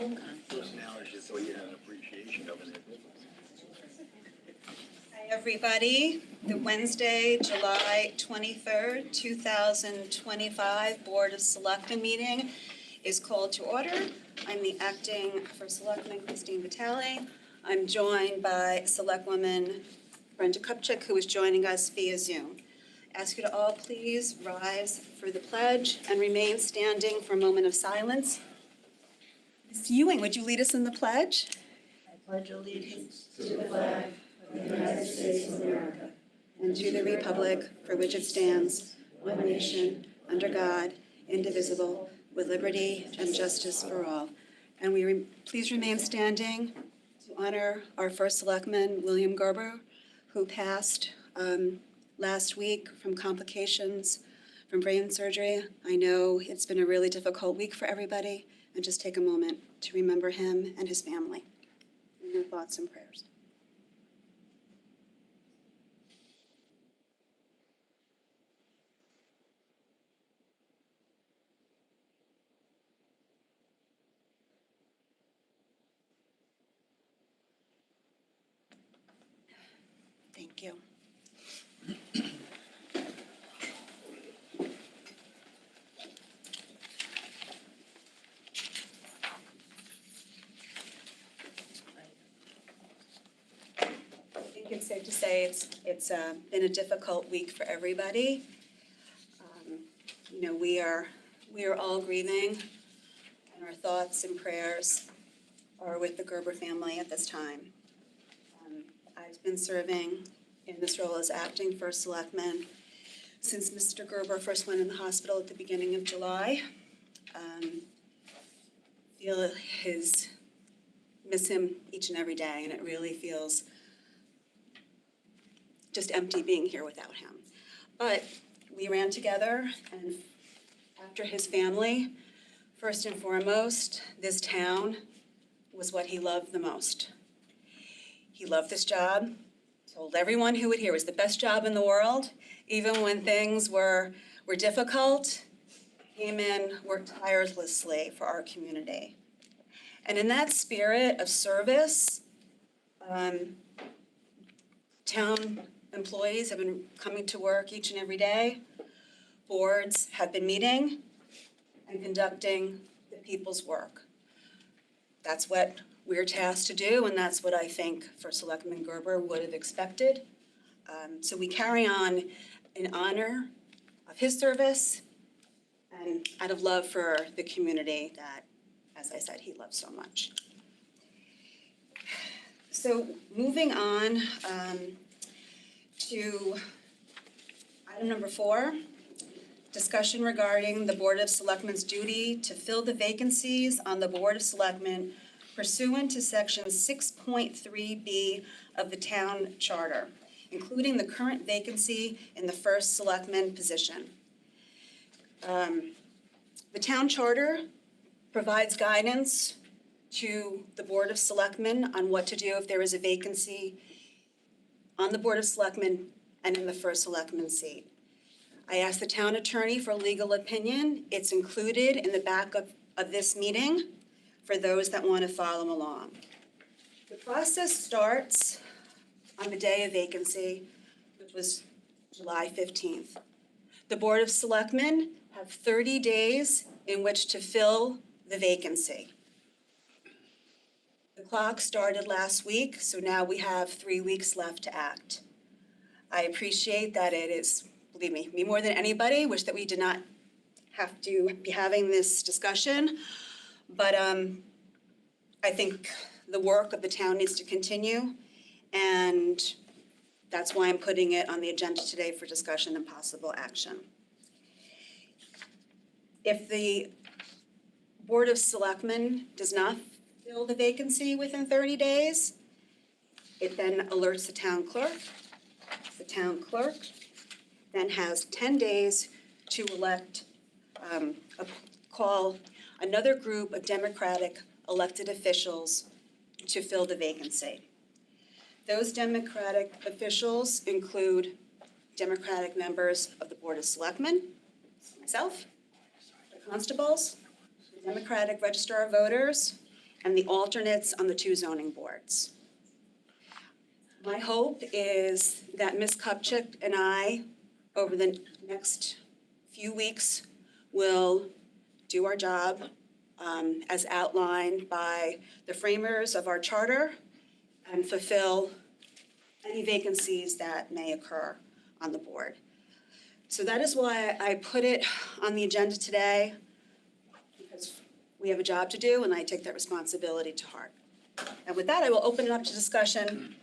Personality, just so you have an appreciation of it. Hi, everybody. The Wednesday, July 23rd, 2025 Board of Selectmen meeting is called to order. I'm the acting First Selectman, Christine Vitale. I'm joined by Selectwoman Brenda Kupchak, who is joining us via Zoom. Ask you to all please rise for the pledge and remain standing for a moment of silence. Ms. Ewing, would you lead us in the pledge? I pledge allegiance to the flag of the United States of America And to the republic for which it stands, one nation, under God, indivisible, with liberty and justice for all. And please remain standing to honor our first selectman, William Gerber, who passed last week from complications from brain surgery. I know it's been a really difficult week for everybody, and just take a moment to remember him and his family in your thoughts and prayers. Thank you. I think it's safe to say it's been a difficult week for everybody. We are all grieving, and our thoughts and prayers are with the Gerber family at this time. I've been serving in this role as acting First Selectman since Mr. Gerber first went in the hospital at the beginning of July. Miss him each and every day, and it really feels just empty being here without him. But we ran together, and after his family, first and foremost, this town was what he loved the most. He loved this job, told everyone who would hear it was the best job in the world, even when things were difficult. Came in, worked tirelessly for our community. And in that spirit of service, town employees have been coming to work each and every day. Boards have been meeting and conducting the people's work. That's what we're tasked to do, and that's what I think First Selectman Gerber would have expected. So we carry on in honor of his service and out of love for the community that, as I said, he loves so much. So moving on to item number 4, discussion regarding the Board of Selectmen's duty to fill the vacancies on the Board of Selectmen pursuant to section 6.3B of the town charter, including the current vacancy in the first selectman position. The town charter provides guidance to the Board of Selectmen on what to do if there is a vacancy on the Board of Selectmen and in the first selectman seat. I asked the town attorney for legal opinion. It's included in the back of this meeting for those that want to follow along. The process starts on the day of vacancy, which was July 15th. The Board of Selectmen have 30 days in which to fill the vacancy. The clock started last week, so now we have 3 weeks left to act. I appreciate that it is, believe me more than anybody, wish that we did not have to be having this discussion, but I think the work of the town needs to continue, and that's why I'm putting it on the agenda today for discussion and possible action. If the Board of Selectmen does not fill the vacancy within 30 days, it then alerts the town clerk. The town clerk then has 10 days to call another group of Democratic elected officials to fill the vacancy. Those Democratic officials include Democratic members of the Board of Selectmen, myself, the constables, the Democratic Registrar of Voters, and the alternates on the 2 zoning boards. My hope is that Ms. Kupchak and I, over the next few weeks, will do our job as outlined by the framers of our charter and fulfill any vacancies that may occur on the board. So that is why I put it on the agenda today, because we have a job to do and I take that responsibility to heart. And with that, I will open it up to discussion.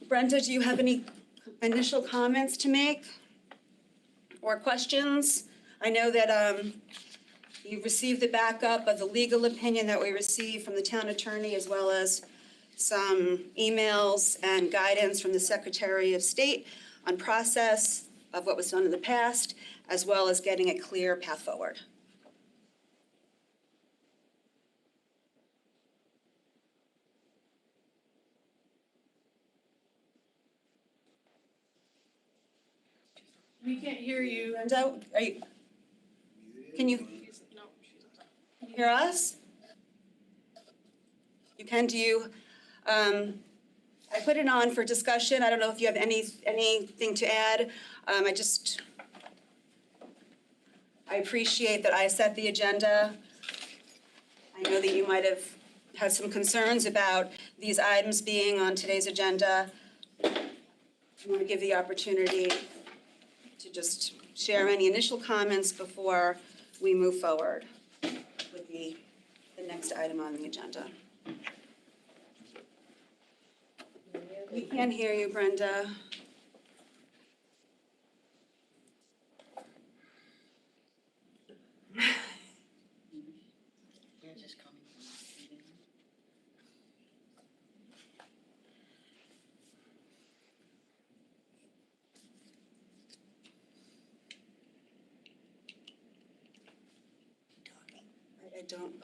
Brenda, do you have any initial comments to make or questions? I know that you received the backup of the legal opinion that we received from the town attorney, as well as some emails and guidance from the Secretary of State on process of what was done in the past, as well as getting a clear path forward. We can't hear you. Brenda, can you hear us? You can, I put it on for discussion. I don't know if you have anything to add. I appreciate that I set the agenda. I know that you might have had some concerns about these items being on today's agenda. I want to give the opportunity to just share any initial comments before we move forward with the next item on the agenda. We can't hear you, Brenda. I don't.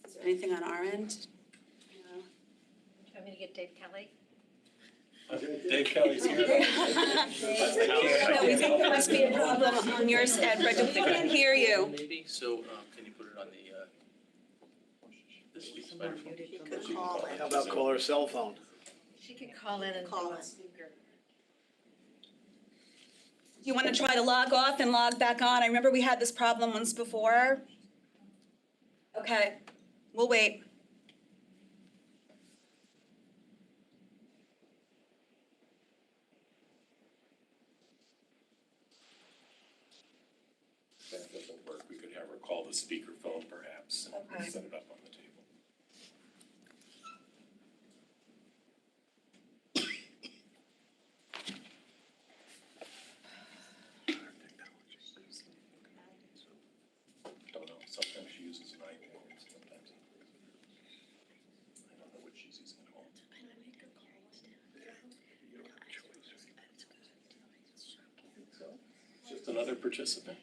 Is there anything on our end? No. Want me to get Dave Kelly? Dave Kelly's here. No, we think there must be a problem on your end, Brenda. We can't hear you. Maybe, so can you put it on the speaker microphone? How about call her cell phone? She can call in and do a speaker. Do you want to try to log off and log back on? I remember we had this problem once before. Okay, we'll wait. If that doesn't work, we could have her call the speakerphone perhaps, Okay. and set it up on the table. Don't know, sometimes she uses an iPad, and sometimes I don't know what she's using at home. Just another participant.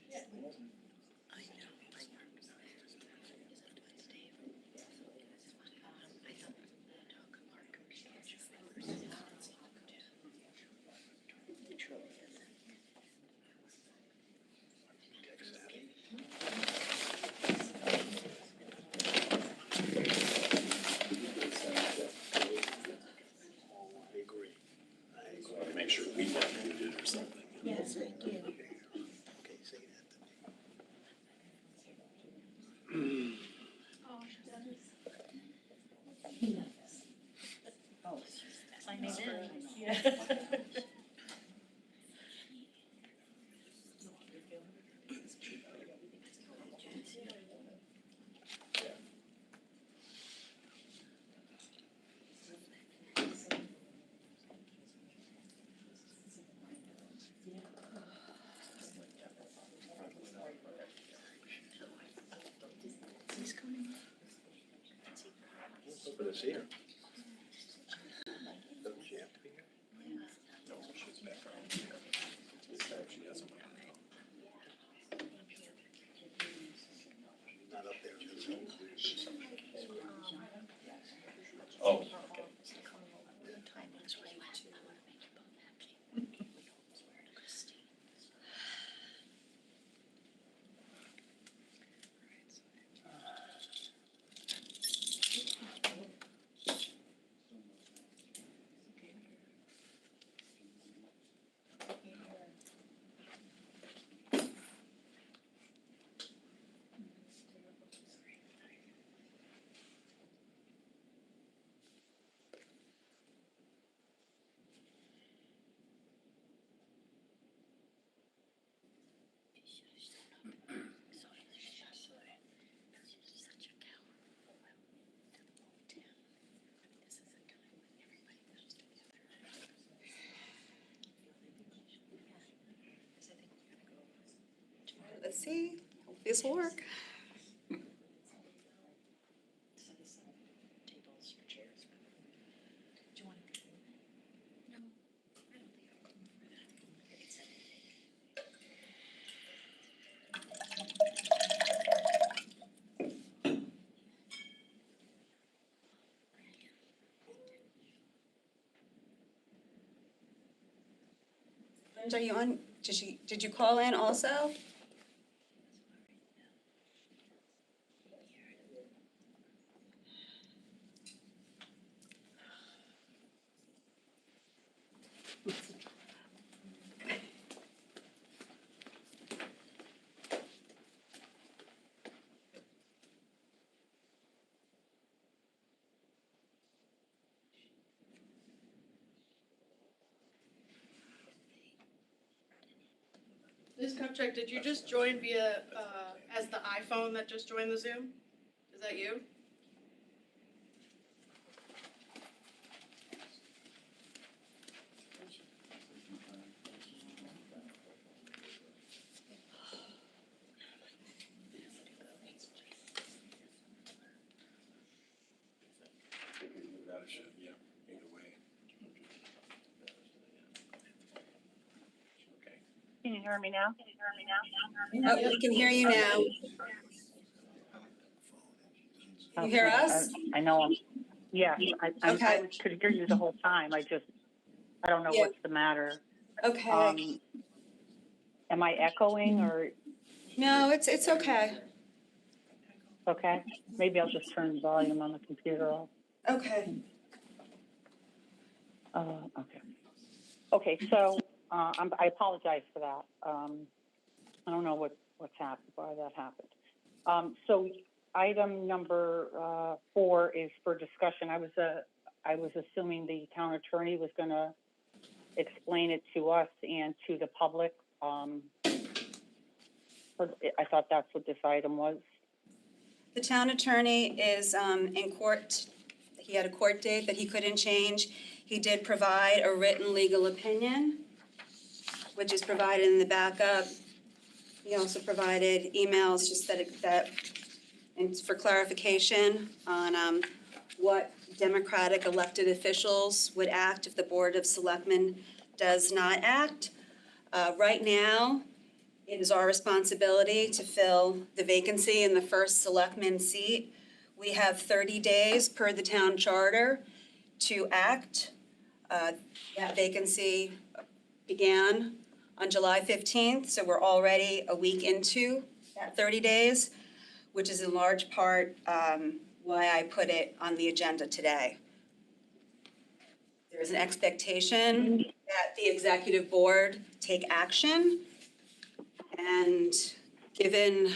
So I make sure we want to do it or something. Yes, I do. Sign it in. Yeah. For this here. Doesn't she have to be here? No, she's back on. This time she has a microphone. She's not up there. Oh, okay. Let's see, hope this will work. Are you on, did you call in also? Ms. Kupchak, did you just join via, as the iPhone that just joined the Zoom? Is that you? That it should, yeah, either way. Okay. Can you hear me now? Oh, we can hear you now. Can you hear Okay, us? I know yeah, I Okay. could hear you the whole time. I don't know Yeah. what's the matter. Okay. Am I echoing or, No, it's okay. okay? Maybe I'll just turn the volume on the computer off. Okay. Okay. Okay, so, I apologize for that. I don't know what's happened, why that happened. So item number 4 is for discussion. I was assuming the town attorney was gonna explain it to us and to the public. I thought that's what this item was. The town attorney is in court. He had a court date that he couldn't change. He did provide a written legal opinion, which is provided in the backup. He also provided emails just and for clarification on what Democratic elected officials would act if the Board of Selectmen does not act. Right now, it is our responsibility to fill the vacancy in the first selectman seat. We have 30 days per the town charter to act. That vacancy began on July 15th, so we're already a week into that 30 days, which is in large part why I put it on the agenda today. There is an expectation that the executive board take action. And given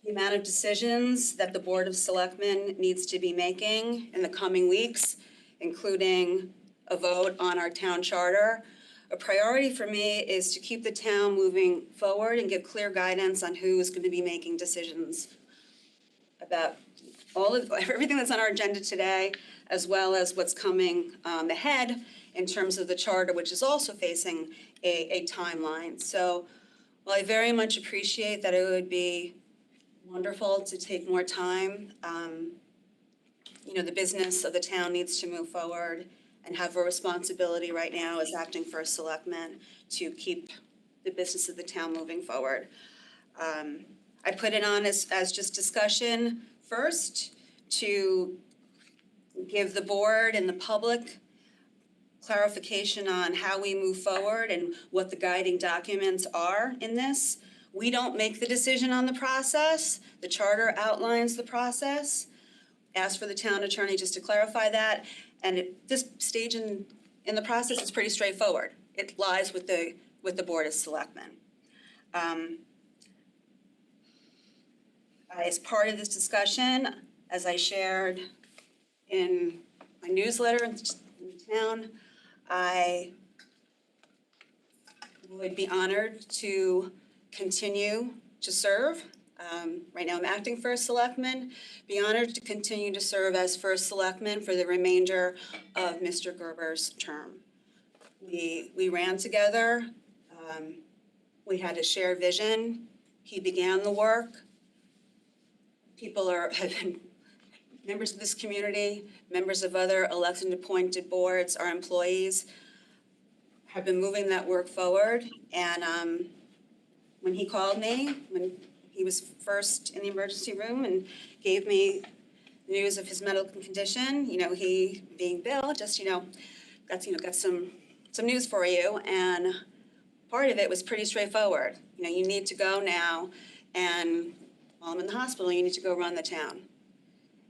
the amount of decisions that the Board of Selectmen needs to be making in the coming weeks, including a vote on our town charter, a priority for me is to keep the town moving forward and give clear guidance on who is going to be making decisions about everything that's on our agenda today, as well as what's coming ahead in terms of the charter, which is also facing a timeline. So while I very much appreciate that it would be wonderful to take more time, the business of the town needs to move forward and have a responsibility right now as acting first selectman to keep the business of the town moving forward. I put it on as just discussion first to give the board and the public clarification on how we move forward and what the guiding documents are in this. We don't make the decision on the process. The charter outlines the process. Ask for the town attorney just to clarify that. And at this stage in the process, it's pretty straightforward. It lies with the Board of Selectmen. As part of this discussion, as I shared in my newsletter in the town, I would be honored to continue to serve. Right now I'm acting first selectman. Be honored to continue to serve as first selectman for the remainder of Mr. Gerber's term. We ran together We had a shared vision. He began the work. Have been members of this community, members of other elected and appointed boards, our employees, have been moving that work forward. And when he called me, when he was first in the emergency room and gave me news of his medical condition, he, being Bill, just, got some news for you. And part of it was pretty straightforward. You need to go now, and while I'm in the hospital, you need to go run the town.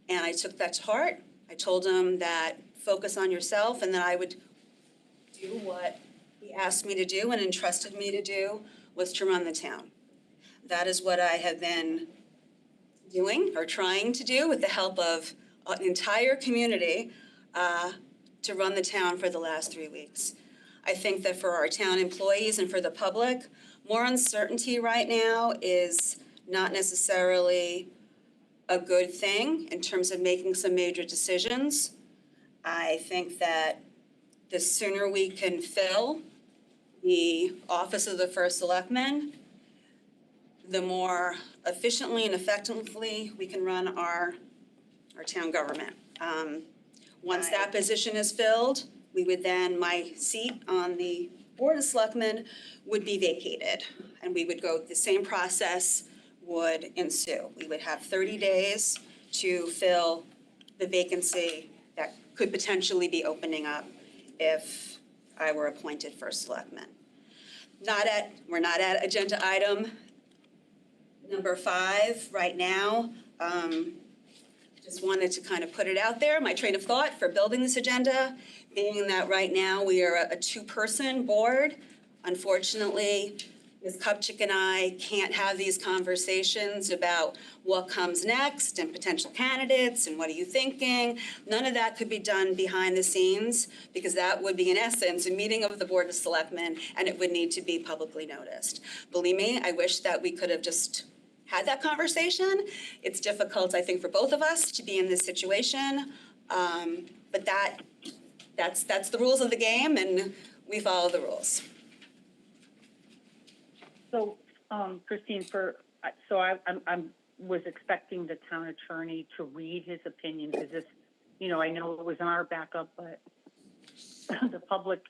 And I took that to heart. I told him that focus on yourself and that I would do what he asked me to do and entrusted me to do, was to run the town. That is what I have been doing or trying to do with the help of an entire community to run the town for the last 3 weeks. I think that for our town employees and for the public, more uncertainty right now is not necessarily a good thing in terms of making some major decisions. I think that the sooner we can fill the office of the first selectman, the more efficiently and effectively we can run our town government. Once that position is filled, my seat on the Board of Selectmen would be vacated, and we would go, the same process would ensue. We would have 30 days to fill the vacancy that could potentially be opening up if I were appointed first selectman. We're not at agenda item number 5 right now. Just wanted to kind of put it out there, my train of thought for building this agenda, being that right now we are a 2-person board. Unfortunately, Ms. Kupchak and I can't have these conversations about what comes next and potential candidates and what are you thinking. None of that could be done behind the scenes, because that would be in essence a meeting of the Board of Selectmen, and it would need to be publicly noticed. Believe me, I wish that we could have just had that conversation. It's difficult, I think, for both of us to be in this situation, but that's the rules of the game, and we follow the rules. So, Christine, I was expecting the town attorney to read his opinion, because this, I know it was in our backup, but the public,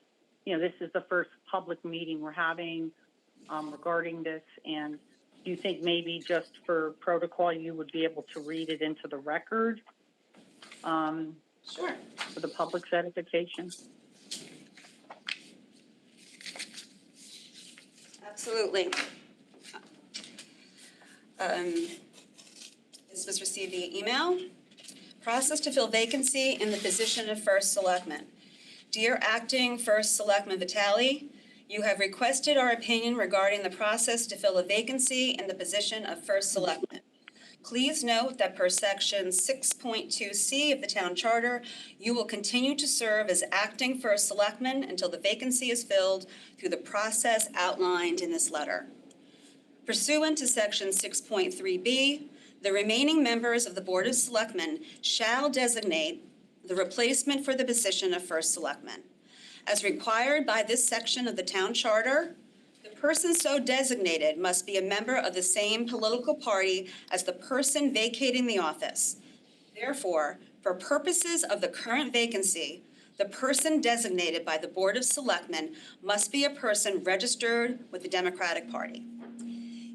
this is the first public meeting we're having regarding this, and do you think maybe just for protocol, you would be able to read it into the record? Sure. For the public's edification? Absolutely. This was received via email. Process to fill vacancy in the position of first selectman. Dear Acting First Selectman Vitale, you have requested our opinion regarding the process to fill a vacancy in the position of first selectman. Please note that per section 6.2C of the town charter, you will continue to serve as acting first selectman until the vacancy is filled through the process outlined in this letter. Pursuant to section 6.3B, the remaining members of the Board of Selectmen shall designate the replacement for the position of first selectman. As required by this section of the town charter, the person so designated must be a member of the same political party as the person vacating the office. Therefore, for purposes of the current vacancy, the person designated by the Board of Selectmen must be a person registered with the Democratic Party.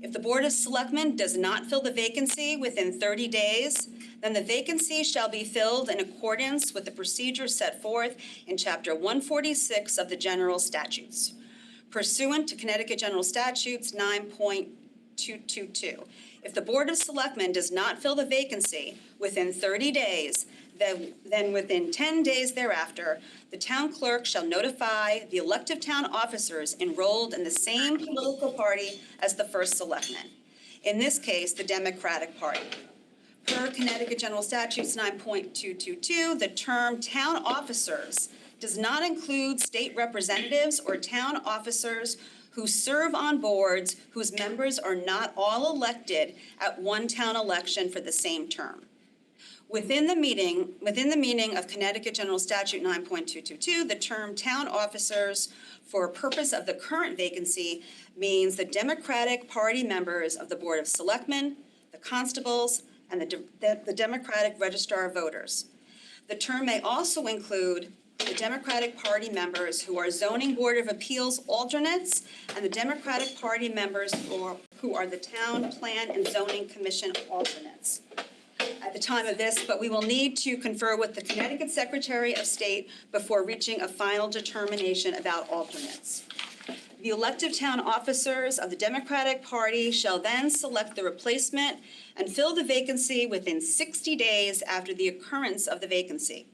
If the Board of Selectmen does not fill the vacancy within 30 days, then the vacancy shall be filled in accordance with the procedure set forth in Chapter 146 of the General Statutes, pursuant to Connecticut General Statutes 9.222. If the Board of Selectmen does not fill the vacancy within 30 days, then within 10 days thereafter, the town clerk shall notify the elective town officers enrolled in the same political party as the first selectman, in this case, the Democratic Party. Per Connecticut General Statutes 9.222, the term town officers does not include state representatives or town officers who serve on boards whose members are not all elected at one town election for the same term. Within the meaning of Connecticut General Statute 9.222, the term town officers for purpose of the current vacancy means the Democratic Party members of the Board of Selectmen, the constables, and the Democratic Registrar of Voters. The term may also include the Democratic Party members who are Zoning Board of Appeals alternates and the Democratic Party members who are the Town Plan and Zoning Commission alternates at the time of this, but we will need to confer with the Connecticut Secretary of State before reaching a final determination about alternates. The elective town officers of the Democratic Party shall then select the replacement and fill the vacancy within 60 days after the occurrence of the vacancy.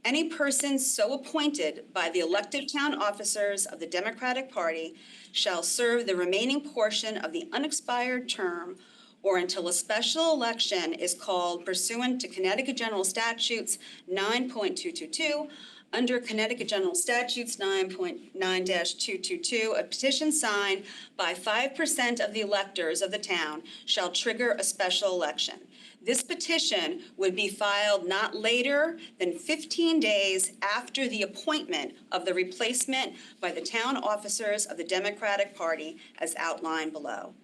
Any person so appointed by the elective town officers of the Democratic Party shall serve the remaining portion of the unexpired term or until a special election is called pursuant to Connecticut General Statutes 9.222. Under Connecticut General Statutes 9.9-222, a petition signed by 5% of the electors of the town shall trigger a special election. This petition would be filed not later than 15 days after the appointment of the replacement by the town officers of the Democratic Party as outlined below.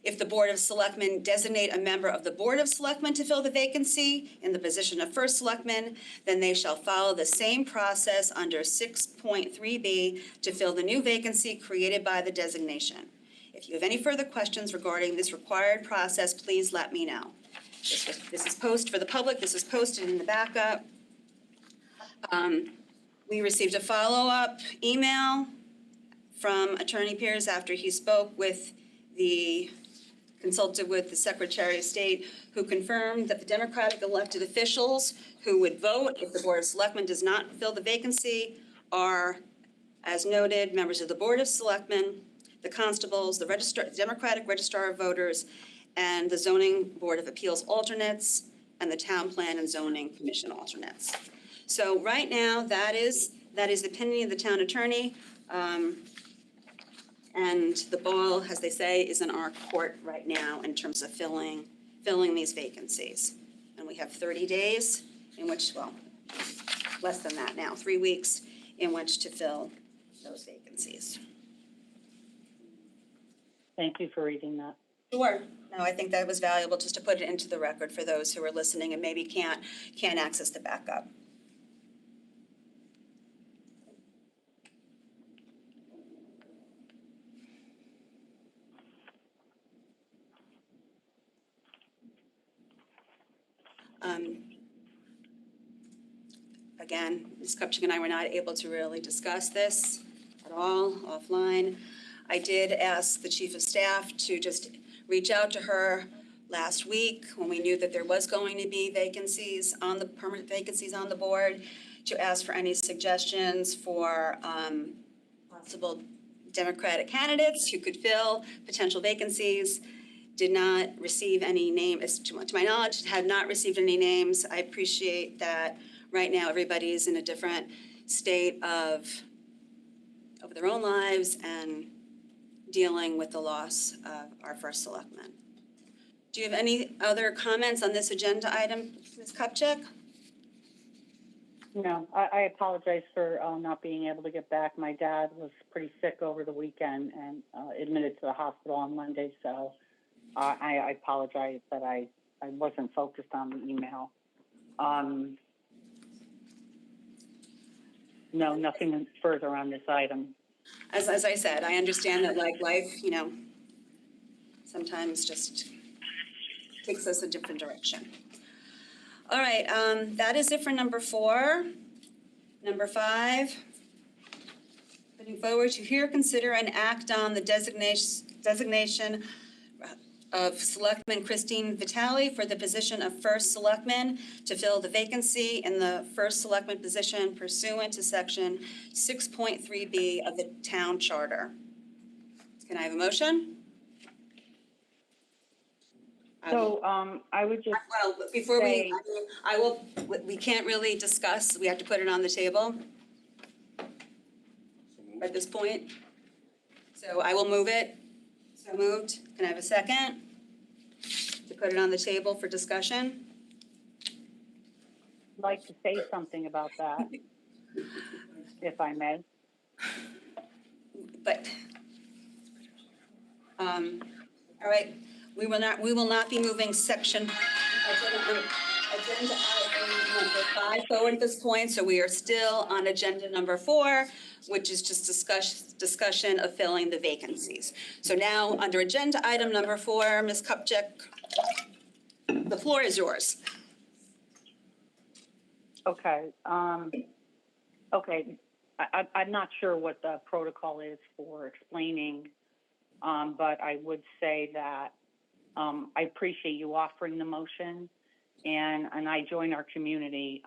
If the Board of Selectmen designate a member of the Board of Selectmen to fill the vacancy in the position of first selectman, then they shall follow the same process under 6.3B to fill the new vacancy created by the designation. If you have any further questions regarding this required process, please let me know. This is posted for the public. This is posted in the backup. We received a follow-up email from Attorney Pierce after he consulted with the Secretary of State, who confirmed that the Democratic elected officials who would vote if the Board of Selectmen does not fill the vacancy are, as noted, members of the Board of Selectmen, the constables, the Democratic Registrar of Voters, and the Zoning Board of Appeals alternates, and the Town Plan and Zoning Commission alternates. So right now, that is the opinion of the town attorney. And the ball, as they say, is in our court right now in terms of filling these vacancies. And we have 30 days in which, well, less than that now, 3 weeks in which to fill those vacancies. Thank you for reading that. Sure. No, I think that was valuable just to put it into the record for those who are listening and maybe can't access the backup. Again, Ms. Kupchak and I were not able to really discuss this at all offline. I did ask the Chief of Staff to just reach out to her last week when we knew that there was going to be permanent vacancies on the board, to ask for any suggestions for possible Democratic candidates who could fill potential vacancies. Did not receive any names, to my knowledge, had not received any names. I appreciate that right now everybody's in a different state of their own lives and dealing with the loss of our first selectman. Do you have any other comments on this agenda item, Ms. Kupchak? No, I apologize for not being able to get back. My dad was pretty sick over the weekend and admitted to the hospital on Monday, so I apologize that I wasn't focused on the email. No, nothing further on this item. As I said, I understand that like life, sometimes just takes us a different direction. All right, that is it for number 4. Number 5, putting forward to hear, consider, and act on the designation of Selectman Christine Vitale for the position of First Selectman to fill the vacancy in the First Selectman position pursuant to Section 6.3B of the Town Charter. Can I have a motion? So I would just Well, before say, we can't really discuss, we have to put it on the table at this point. So I will move it. So moved. Can I have a second? To put it on the table for discussion? like to say something about that, if I may. But, all right, we will not be moving agenda item number 5 forward at this point, so we are still on agenda number 4, which is just discussion of filling the vacancies. So now, under agenda item number 4, Ms. Kupchak, the floor is yours. Okay, okay, I'm not sure what the protocol is for explaining, but I would say that I appreciate you offering the motion, and I join our community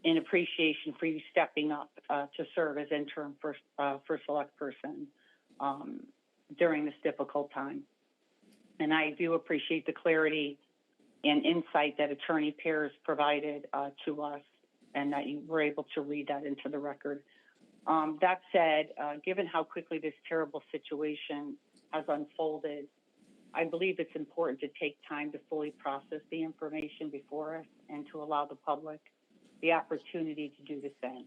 in appreciation for you stepping up to serve as interim first select person during this difficult time. And I do appreciate the clarity and insight that Attorney Pears provided to us, and that you were able to read that into the record. That said, given how quickly this terrible situation has unfolded, I believe it's important to take time to fully process the information before us and to allow the public the opportunity to do the same.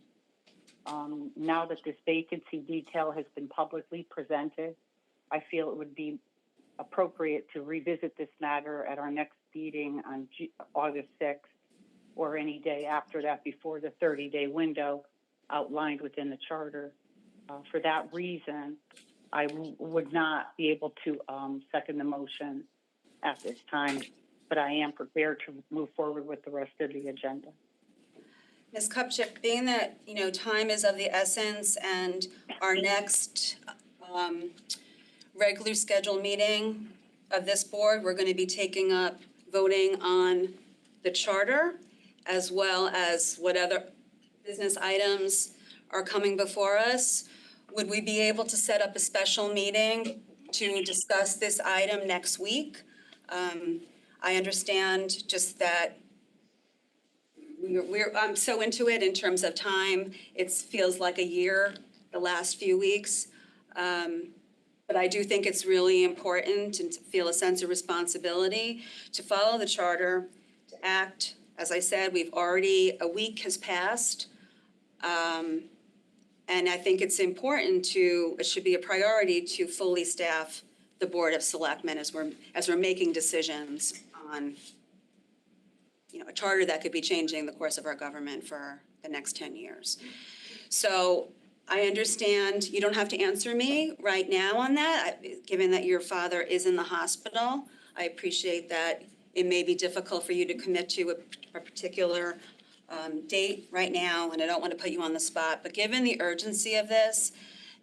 Now that this vacancy detail has been publicly presented, I feel it would be appropriate to revisit this matter at our next meeting on August 6th, or any day after that before the 30-day window outlined within the charter. For that reason, I would not be able to second the motion at this time, but I am prepared to move forward with the rest of the agenda. Ms. Kupchak, being that, time is of the essence and our next regular scheduled meeting of this board, we're going to be taking up voting on the charter as well as what other business items are coming before us. Would we be able to set up a special meeting to discuss this item next week? I understand just that I'm so into it in terms of time. It feels like a year, the last few weeks. But I do think it's really important and to feel a sense of responsibility to follow the charter, to act. As I said, a week has passed. And I think it's important it should be a priority to fully staff the Board of Selectmen as we're making decisions on, a charter that could be changing the course of our government for the next 10 years. So I understand you don't have to answer me right now on that, given that your father is in the hospital. I appreciate that it may be difficult for you to commit to a particular date right now, and I don't want to put you on the spot, but given the urgency of this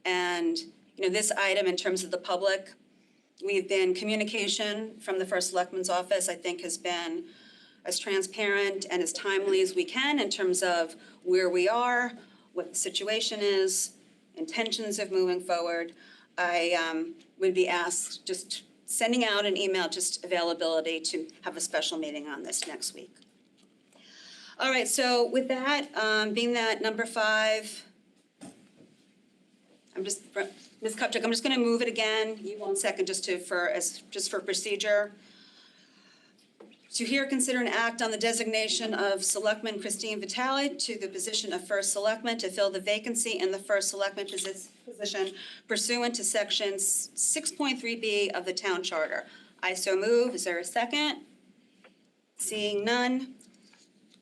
and, this item in terms of the public, communication from the First Selectman's office, I think, has been as transparent and as timely as we can in terms of where we are, what the situation is, intentions of moving forward. I would be asked, just sending out an email, just availability to have a special meeting on this next week. All right, so with that, being that number 5, Ms. Kupchak, I'm just going to move it again. You 1 second, just for procedure. To hear, consider, and act on the designation of Selectman Christine Vitale to the position of First Selectman to fill the vacancy in the First Selectman position pursuant to Section 6.3B of the Town Charter. I so move. Is there a second? Seeing none,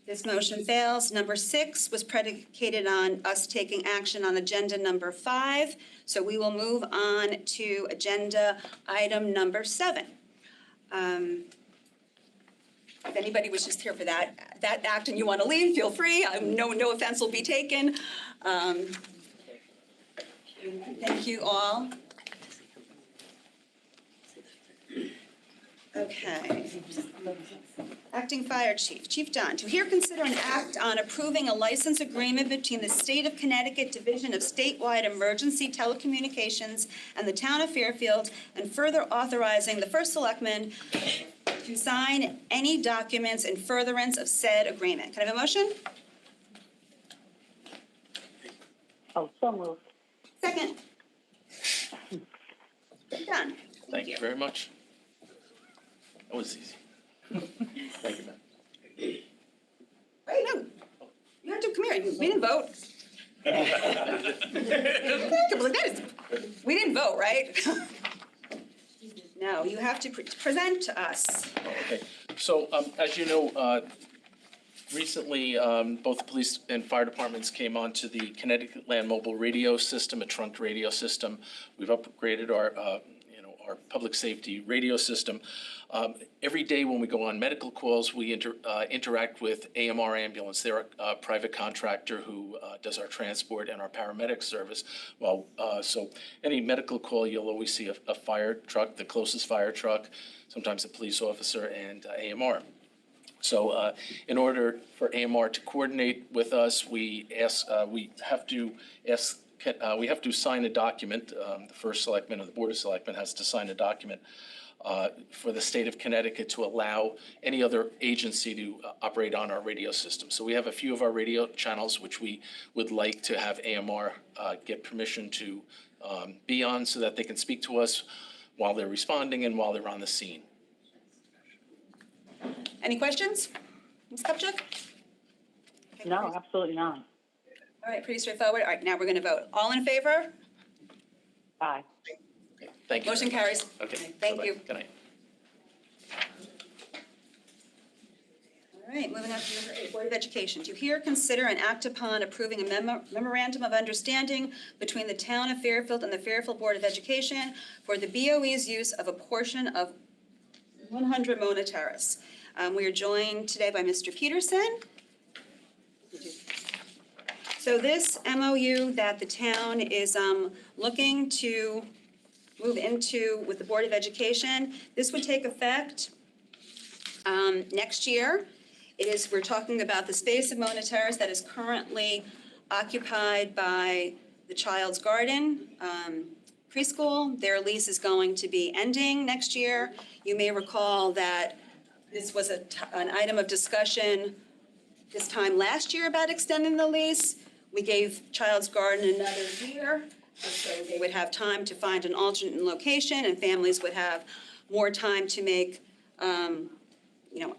this motion fails. Number 6 was predicated on us taking action on agenda number 5, so we will move on to agenda item number 7. If anybody wishes to hear for that act and you want to leave, feel free. No offense will be taken. Thank you all. Okay. Acting Fire Chief, Chief Dunn, to hear, consider, and act on approving a license agreement between the State of Connecticut Division of Statewide Emergency Telecommunications and the Town of Fairfield, and further authorizing the First Selectman to sign any documents in furtherance of said agreement. Can I have a motion? Oh, so moved. Second. Done. Thank you very much. That was easy. Thank you, man. sorry, we didn't vote. We didn't vote, right? No, you have to present to us. Okay, so, as you know, recently, both the police and fire departments came onto the Connecticut Land Mobile Radio System, a trunked radio system. We've upgraded our public safety radio system. Every day when we go on medical calls, we interact with AMR Ambulance. They're a private contractor who does our transport and our paramedic service. Well, so any medical call, you'll always see a fire truck, the closest fire truck, sometimes a police officer, and AMR. So in order for AMR to coordinate with us, we have to sign a document. The first selectman of the Board of Selectmen has to sign a document for the state of Connecticut to allow any other agency to operate on our radio system. So we have a few of our radio channels which we would like to have AMR get permission to be on so that they can speak to us while they're responding and while they're on the scene. Any questions? Ms. Kupchak? Okay, No, absolutely not. All right, pretty straightforward. All right, now we're going to vote. All in favor? Aye. Okay, thank you. Motion carries. Okay. Thank bye-bye. you. Good night. All right, moving on to number 8, Board of Education. To hear, consider, and act upon approving a memorandum of understanding between the Town of Fairfield and the Fairfield Board of Education for the BOE's use of a portion of 100 Mona Terrace. We are joined today by Mr. Peterson. So this MOU that the town is looking to move into with the Board of Education, this would take effect next year. We're talking about the space of Mona Terrace that is currently occupied by the Child's Garden preschool. Their lease is going to be ending next year. You may recall that this was an item of discussion this time last year about extending the lease. We gave Child's Garden another year, so they would have time to find an alternate location, and families would have more time to make,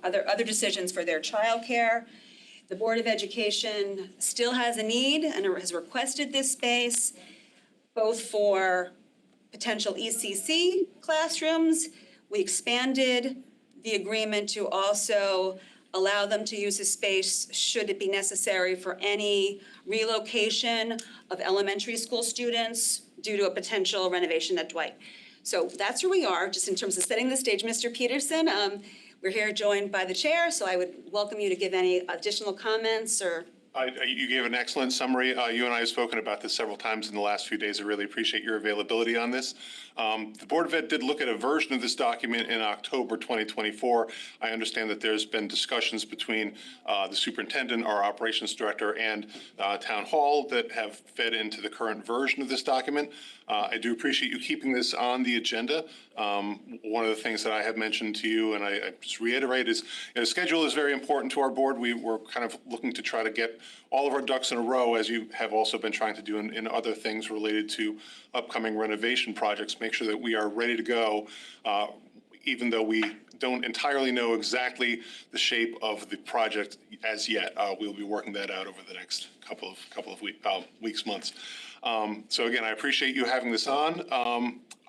other decisions for their childcare. The Board of Education still has a need and has requested this space, both for potential ECC classrooms. We expanded the agreement to also allow them to use the space should it be necessary for any relocation of elementary school students due to a potential renovation at Dwight. So that's where we are, just in terms of setting the stage. Mr. Peterson, we're here joined by the chair, so I would welcome you to give any additional comments or. You gave an excellent summary. You and I have spoken about this several times in the last few days. I really appreciate your availability on this. The Board of Ed did look at a version of this document in October 2024. I understand that there's been discussions between the superintendent, our operations director, and Town Hall that have fed into the current version of this document. I do appreciate you keeping this on the agenda. One of the things that I have mentioned to you, and I just reiterate, is schedule is very important to our board. We're kind of looking to try to get all of our ducks in a row, as you have also been trying to do in other things related to upcoming renovation projects, make sure that we are ready to go, even though we don't entirely know exactly the shape of the project as yet. We'll be working that out over the next couple of weeks, months. So again, I appreciate you having this on.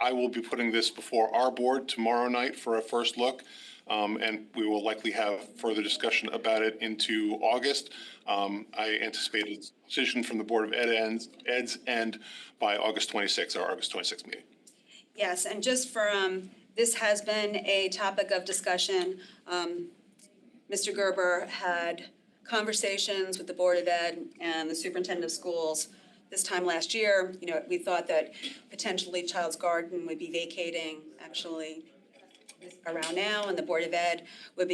I will be putting this before our board tomorrow night for a first look, and we will likely have further discussion about it into August. I anticipate a decision from the Board of Ed's end by August 26th, our August 26th meeting. Yes, and just for, this has been a topic of discussion. Mr. Gerber had conversations with the Board of Ed and the superintendent of schools this time last year. We thought that potentially Child's Garden would be vacating actually around now, and the Board of Ed would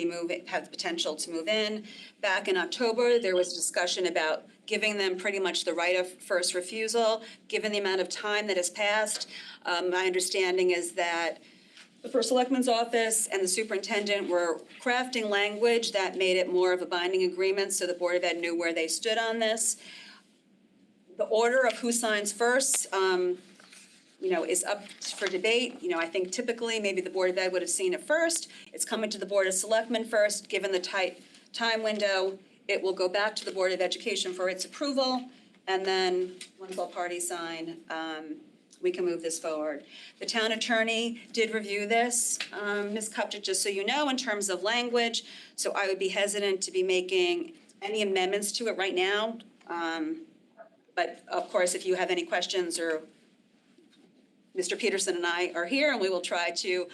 have the potential to move in. Back in October, there was discussion about giving them pretty much the right of first refusal, given the amount of time that has passed. My understanding is that the First Selectman's office and the superintendent were crafting language that made it more of a binding agreement, so the Board of Ed knew where they stood on this. The order of who signs first, is up for debate. I think typically maybe the Board of Ed would have seen it first. It's coming to the Board of Selectmen first, given the tight time window. it will go back to the Board of Education for its approval, and then, once all parties sign, we can move this forward. The town attorney did review this, Ms. Kupchak, just so you know, in terms of language, so I would be hesitant to be making any amendments to it right now. But of course, if you have any questions, or Mr. Peterson and I are here, and we will try to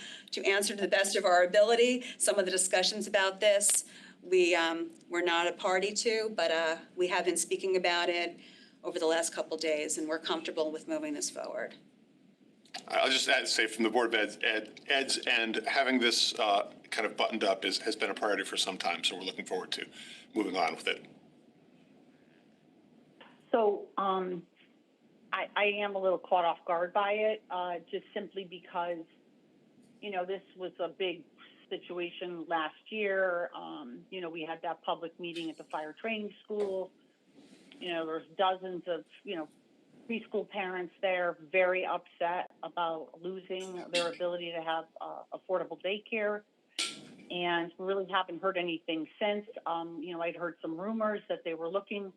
answer to the best of our ability some of the discussions about this. We're not a party to, but we have been speaking about it over the last couple days, and we're comfortable with moving this forward. I'll just say from the Board of Ed's end, having this kind of buttoned up has been a priority for some time, so we're looking forward to moving on with it. So, I am a little caught off guard by it, just simply because, you know, this was a big situation last year. You know, we had that public meeting at the fire training school. You know, there's dozens of, you know, preschool parents there, very upset about losing their ability to have affordable daycare. And we really haven't heard anything since. You know, I'd heard some rumors that they were looking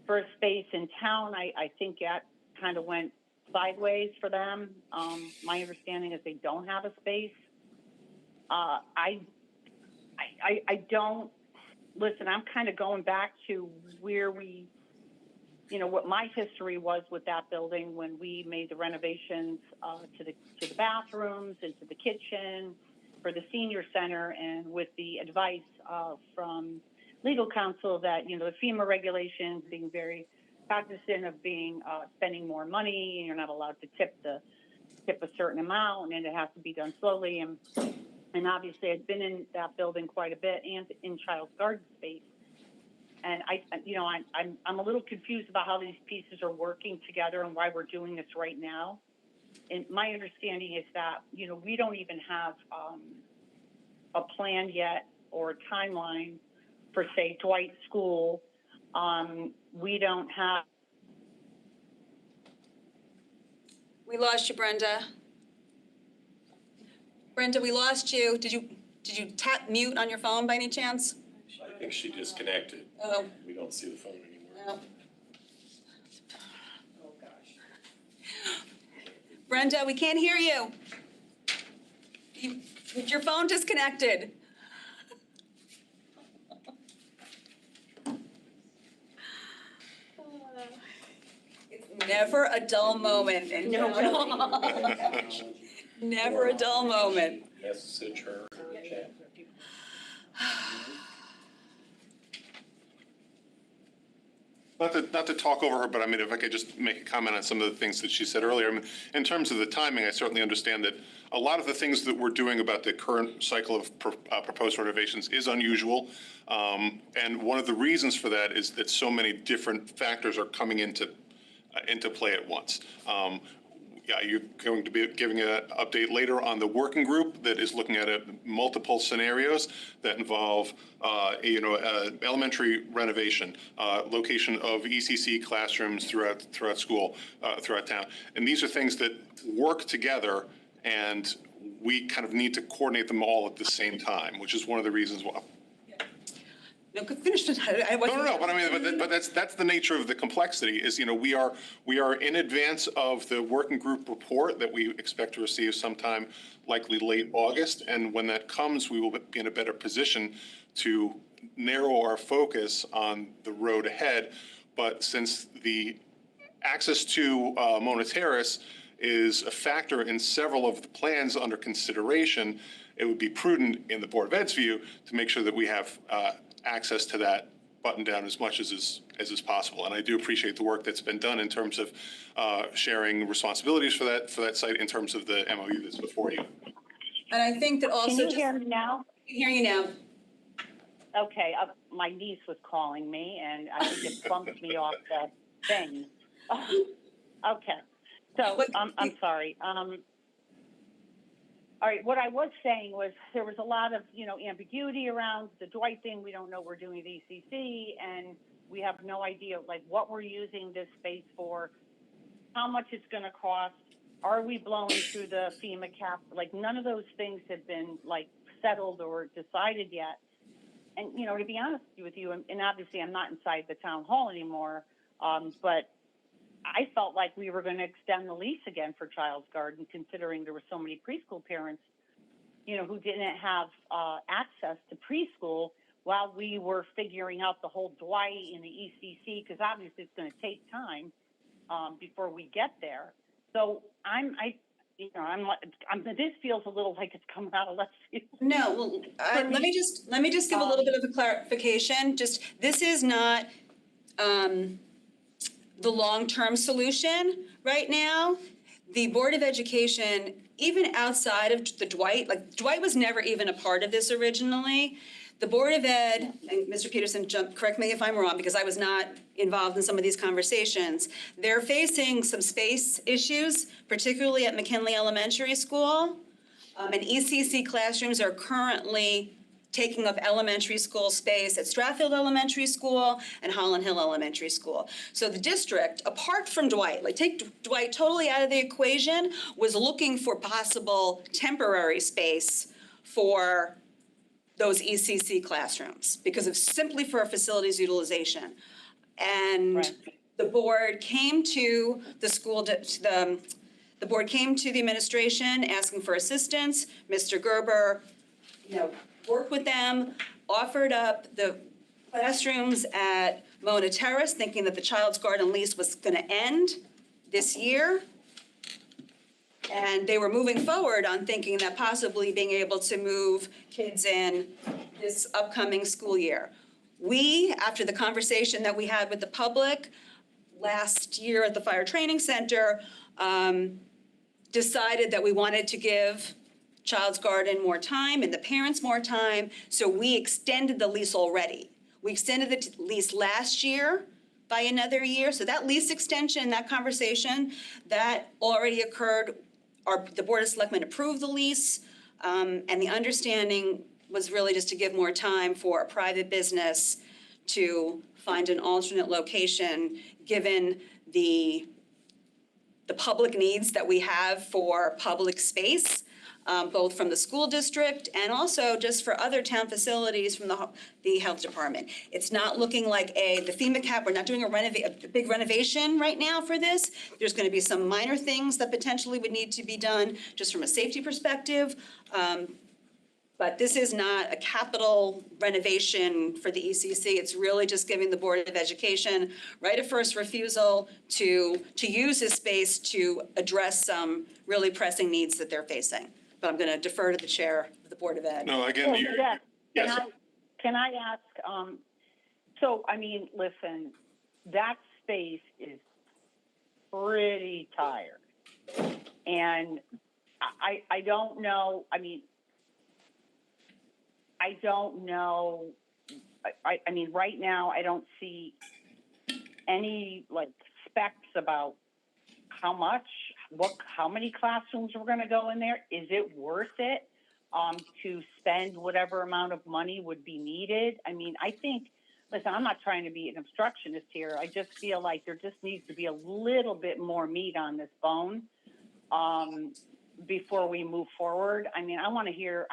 for a space in town. I think that kind of went sideways for them. My understanding is they don't have a space. I don't, listen, I'm kind of going back to where we, you know, what my history was with that building when we made the renovations to the bathrooms and to the kitchen for the senior center, and with the advice from legal counsel that, you know, the FEMA regulations, being very cognizant of spending more money, and you're not allowed to tip a certain amount, and it has to be done slowly. And obviously I've been in that building quite a bit, and in Child's Garden space. And I'm a little confused about how these pieces are working together and why we're doing this right now. And my understanding is that, you know, we don't even have a plan yet or a timeline for, say, Dwight School. We don't have. We lost you, Brenda. Brenda, we lost you. Did you tap mute on your phone by any chance? I think she disconnected. Oh. We don't see the phone anymore. No. Brenda, we can't hear you. Your phone disconnected. It's never a dull moment in Never a dull moment. Message her in the chat. Not to talk over her, but I mean, if I could just make a comment on some of the things that she said earlier. I mean, in terms of the timing, I certainly understand that a lot of the things that we're doing about the current cycle of proposed renovations is unusual. And one of the reasons for that is that so many different factors are coming into play at once. Yeah, you're going to be giving an update later on the working group that is looking at multiple scenarios that involve, elementary renovation, location of ECC classrooms throughout school, throughout town. And these are things that work together, and we kind of need to coordinate them all at the same time, which is one of the reasons why. No, finish it. No, but I mean, but that's the nature of the complexity. Is, you know, we are in advance of the working group report that we expect to receive sometime, likely late August, and when that comes, we will be in a better position to narrow our focus on the road ahead. But since the access to Mona Terrace is a factor in several of the plans under consideration, it would be prudent, in the Board of Ed's view, to make sure that we have access to that button down as much as is possible. And I do appreciate the work that's been done in terms of sharing responsibilities for that site in terms of the MOU that's before you. And I think that also. Can you hear me now? I can hear you now. Okay, my niece was calling me, and I think it bumped me off the thing. Okay, so I'm sorry. All right, what I was saying was there was a lot of, you know, ambiguity around the Dwight thing. We don't know we're doing the ECC, and we have no idea, like, what we're using this space for, how much it's going to cost. Are we blowing through the FEMA cap? Like, none of those things have been, like, settled or decided yet. and, you know, to be honest with you, and obviously I'm not inside the town hall anymore, but I felt like we were going to extend the lease again for Child's Garden, considering there were so many preschool parents, you know, who didn't have access to preschool while we were figuring out the whole Dwight and the ECC, because obviously it's going to take time before we get there. So this feels a little like it's coming out of left field. No, well, let me just give a little bit of a clarification. Just, this is not the long-term solution right now. The Board of Education, even outside of the Dwight, like Dwight was never even a part of this originally. The Board of Ed, and Mr. Peterson, correct me if I'm wrong, because I was not involved in some of these conversations, they're facing some space issues, particularly at McKinley Elementary School. And ECC classrooms are currently taking up elementary school space at Stratfield Elementary School and Holland Hill Elementary School. So the district, apart from Dwight, like take Dwight totally out of the equation, was looking for possible temporary space for those ECC classrooms because of simply for facilities utilization. And Right. the board came to the board came to the administration asking for assistance. Mr. Gerber, you know, worked with them, offered up the classrooms at Mona Terrace, thinking that the Child's Garden lease was going to end this year. And they were moving forward on thinking that possibly being able to move kids in this upcoming school year. We, after the conversation that we had with the public last year at the Fire Training Center, decided that we wanted to give Child's Garden more time and the parents more time, so we extended the lease already. We extended the lease last year by another year, so that lease extension, that conversation, that already occurred. The Board of Selectmen approved the lease, and the understanding was really just to give more time for a private business to find an alternate location, given the public needs that we have for public space, both from the school district and also just for other town facilities from the health department. It's not looking like the FEMA cap, we're not doing a big renovation right now for this. There's going to be some minor things that potentially would need to be done just from a safety perspective. But this is not a capital renovation for the ECC. It's really just giving the Board of Education right of first refusal to use this space to address some really pressing needs that they're facing. But I'm going to defer to the chair of the Board of Ed. No, again, you're, yes. Can I ask, so, I mean, listen, that space is pretty tired. And I don't know, I mean, I don't know, I mean, right now, I don't see any, like, specs about how much, how many classrooms we're gonna go in there. Is it worth it to spend whatever amount of money would be needed? I mean, I think, listen, I'm not trying to be an obstructionist here. I just feel like there just needs to be a little bit more meat on this bone before we move forward. I mean, I want to hear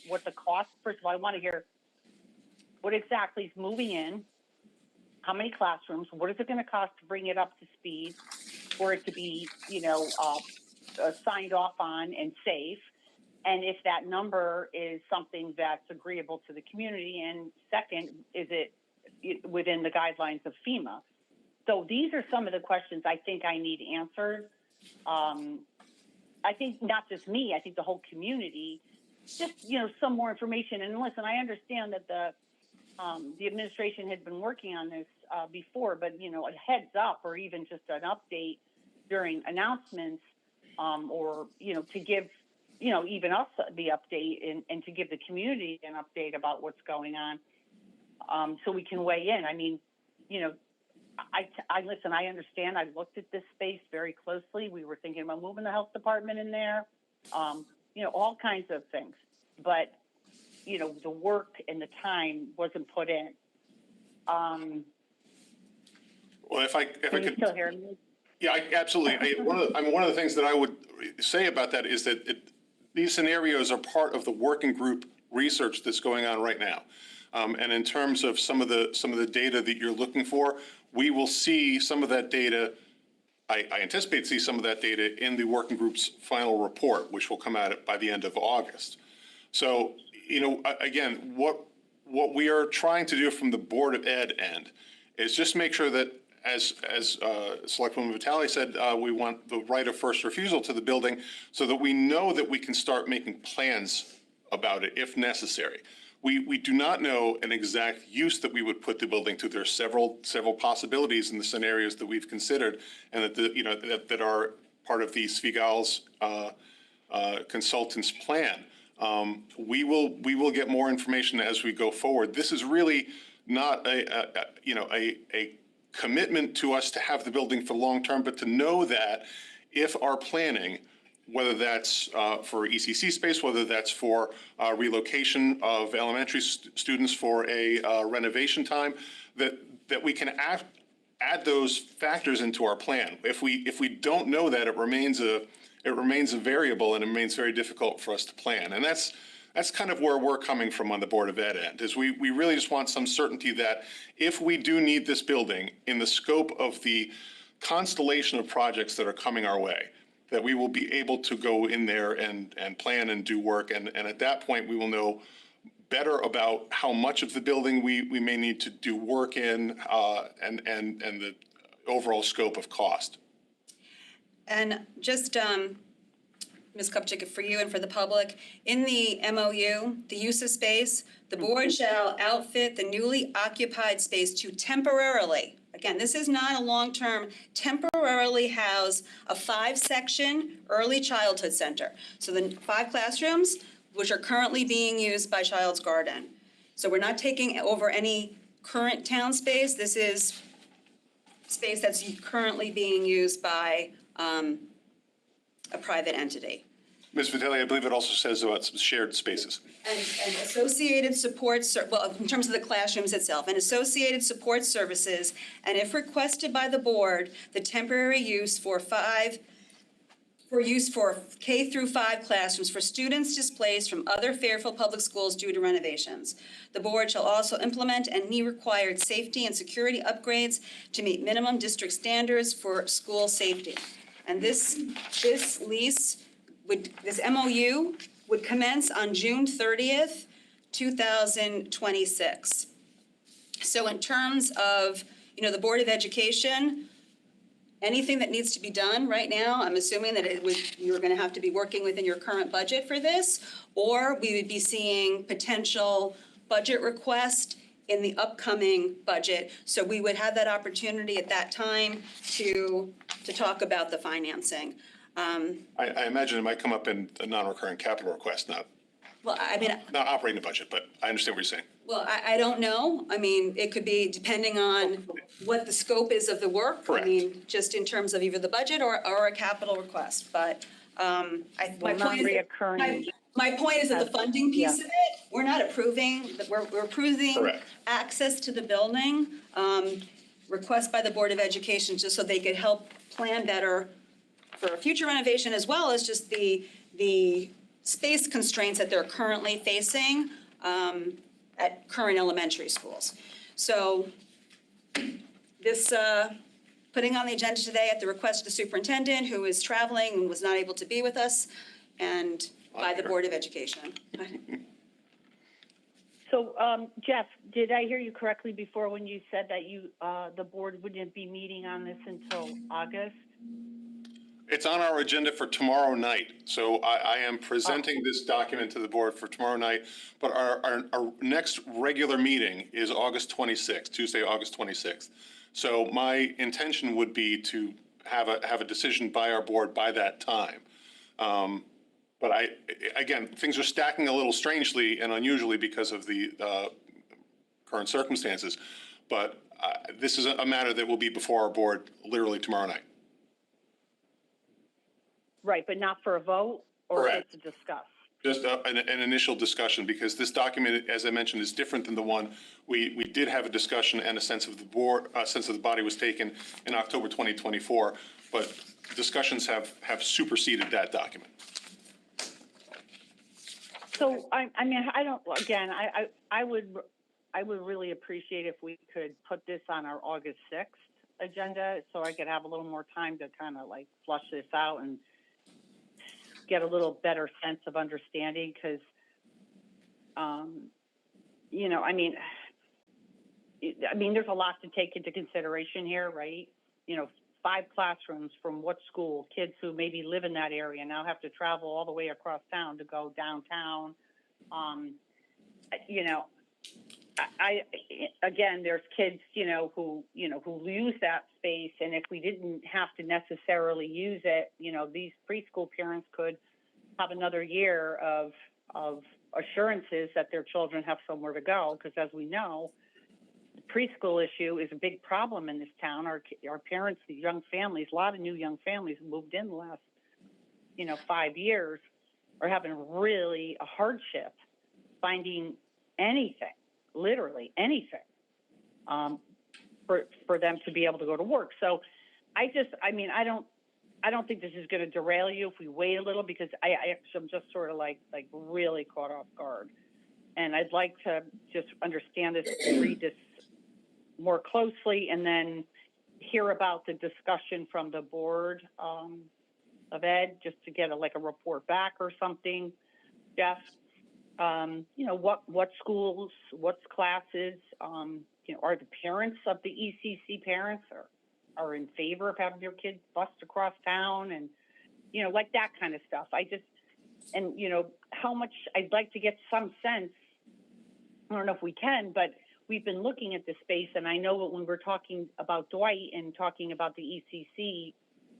what the cost, first of all, I want to hear what exactly is moving in, how many classrooms, what is it going to cost to bring it up to speed for it to be, you know, signed off on and safe, and if that number is something that's agreeable to the community, and second, is it within the guidelines of FEMA? So these are some of the questions I think I need answered. I think not just me, I think the whole community, just, you know, some more information. And listen, I understand that the administration had been working on this before, but, you know, a heads up or even just an update during announcements or, you know, to give, you know, even us the update and to give the community an update about what's going on so we can weigh in. I mean, you know, I listen, I understand. I looked at this space very closely. We were thinking about moving the health department in there, you know, all kinds of things. But, you know, the work and the time wasn't put in. Well, if I Can you could. still hear me? Yeah, absolutely. One of the things that I would say about that is that these scenarios are part of the working group research that's going on right now. And in terms of some of the data that you're looking for, we will see some of that data. I anticipate to see some of that data in the working group's final report, which will come out by the end of August. So, again, what we are trying to do from the Board of Ed end is just make sure that, as Selectwoman Vitale said, we want the right of first refusal to the building so that we know that we can start making plans about it if necessary. We do not know an exact use that we would put the building to. There are several possibilities in the scenarios that we've considered, and that are part of the Svigal's consultant's plan. We will get more information as we go forward. This is really not a commitment to us to have the building for long term, but to know that if our planning, whether that's for ECC space, whether that's for relocation of elementary students for a renovation time, that we can add those factors into our plan. If we don't know that, it remains a variable, and it remains very difficult for us to plan. And that's kind of where we're coming from on the Board of Ed end, is we really just want some certainty that if we do need this building in the scope of the constellation of projects that are coming our way, that we will be able to go in there and plan and do work. And at that point, we will know better about how much of the building we may need to do work in, and the overall scope of cost. And just, Ms. Kupchak, for you and for the public, in the MOU, the use of space, the board shall outfit the newly occupied space to temporarily, again, this is not a long-term, temporarily house a 5-section early childhood center. So the 5 classrooms, which are currently being used by Child's Garden. So we're not taking over any current town space. This is space that's currently being used by a private entity. Ms. Vitale, I believe it also says about some shared spaces. And associated support, well, in terms of the classrooms itself, and associated support services, and if requested by the board, the temporary use for K through 5 classrooms for students displaced from other Fairfield Public Schools due to renovations. The board shall also implement any required safety and security upgrades to meet minimum district standards for school safety. And this MOU would commence on June 30th, 2026. So in terms of, the Board of Education, anything that needs to be done right now, I'm assuming that you're going to have to be working within your current budget for this, or we would be seeing potential budget request in the upcoming budget. So we would have that opportunity at that time to talk about the financing. I imagine it might come up in a non-recurring capital request, not operating the budget, but I understand what you're saying. Well, I don't know. I mean, it could be depending on what the scope is of the work. Correct. I mean, just in terms of either the budget or a capital request, but my point is. Non-reoccurring. My point is that the funding piece of it, we're not approving, we're approving Correct. access to the building, request by the Board of Education, just so they could help plan better for a future renovation, as well as just the space constraints that they're currently facing at current elementary schools. So this, putting on the agenda today at the request of the superintendent, who is traveling and was not able to be with us, and by the Board of Education. So, Jeff, did I hear you correctly before when you said that the board wouldn't be meeting on this until August? It's on our agenda for tomorrow night. So I am presenting this document to the board for tomorrow night, but our next regular meeting is August 26th, Tuesday, August 26th. So my intention would be to have a decision by our board by that time. But again, things are stacking a little strangely and unusually because of the current circumstances. But this is a matter that will be before our board literally tomorrow night. Right, but not for a vote or Correct. just to discuss? Just an initial discussion, because this document, as I mentioned, is different than the one we did have a discussion, and a sense of the board, a sense of the body was taken in October 2024, but discussions have superseded that document. So, I mean, I don't, again, I I would really appreciate if we could put this on our August 6th agenda, so I could have a little more time to kind of like flush this out and get a little better sense of understanding, because, you know, I mean, there's a lot to take into consideration here, right? You know, 5 classrooms from what school? Kids who maybe live in that area now have to travel all the way across town to go downtown. You know, I again, there's kids, who use that space, and if we didn't have to necessarily use it, these preschool parents could have another year of assurances that their children have somewhere to go, because as we know, the preschool issue is a big problem in this town. Our parents, the young families, a lot of new young families moved in the last, 5 years, are having really a hardship finding anything, literally anything, for them to be able to go to work. So I don't think this is going to derail you if we wait a little, because I'm just sort of like really caught off guard. And I'd like to just understand this and read this more closely, and then hear about the discussion from the Board of Ed, just to get a report back or something, Jeff. What schools, what's classes, are the parents of the ECC parents are in favor of having their kids bused across town, and, like that kind of stuff. How much, I'd like to get some sense, I don't know if we can, but we've been looking at this space, and I know that when we're talking about Dwight and talking about the ECC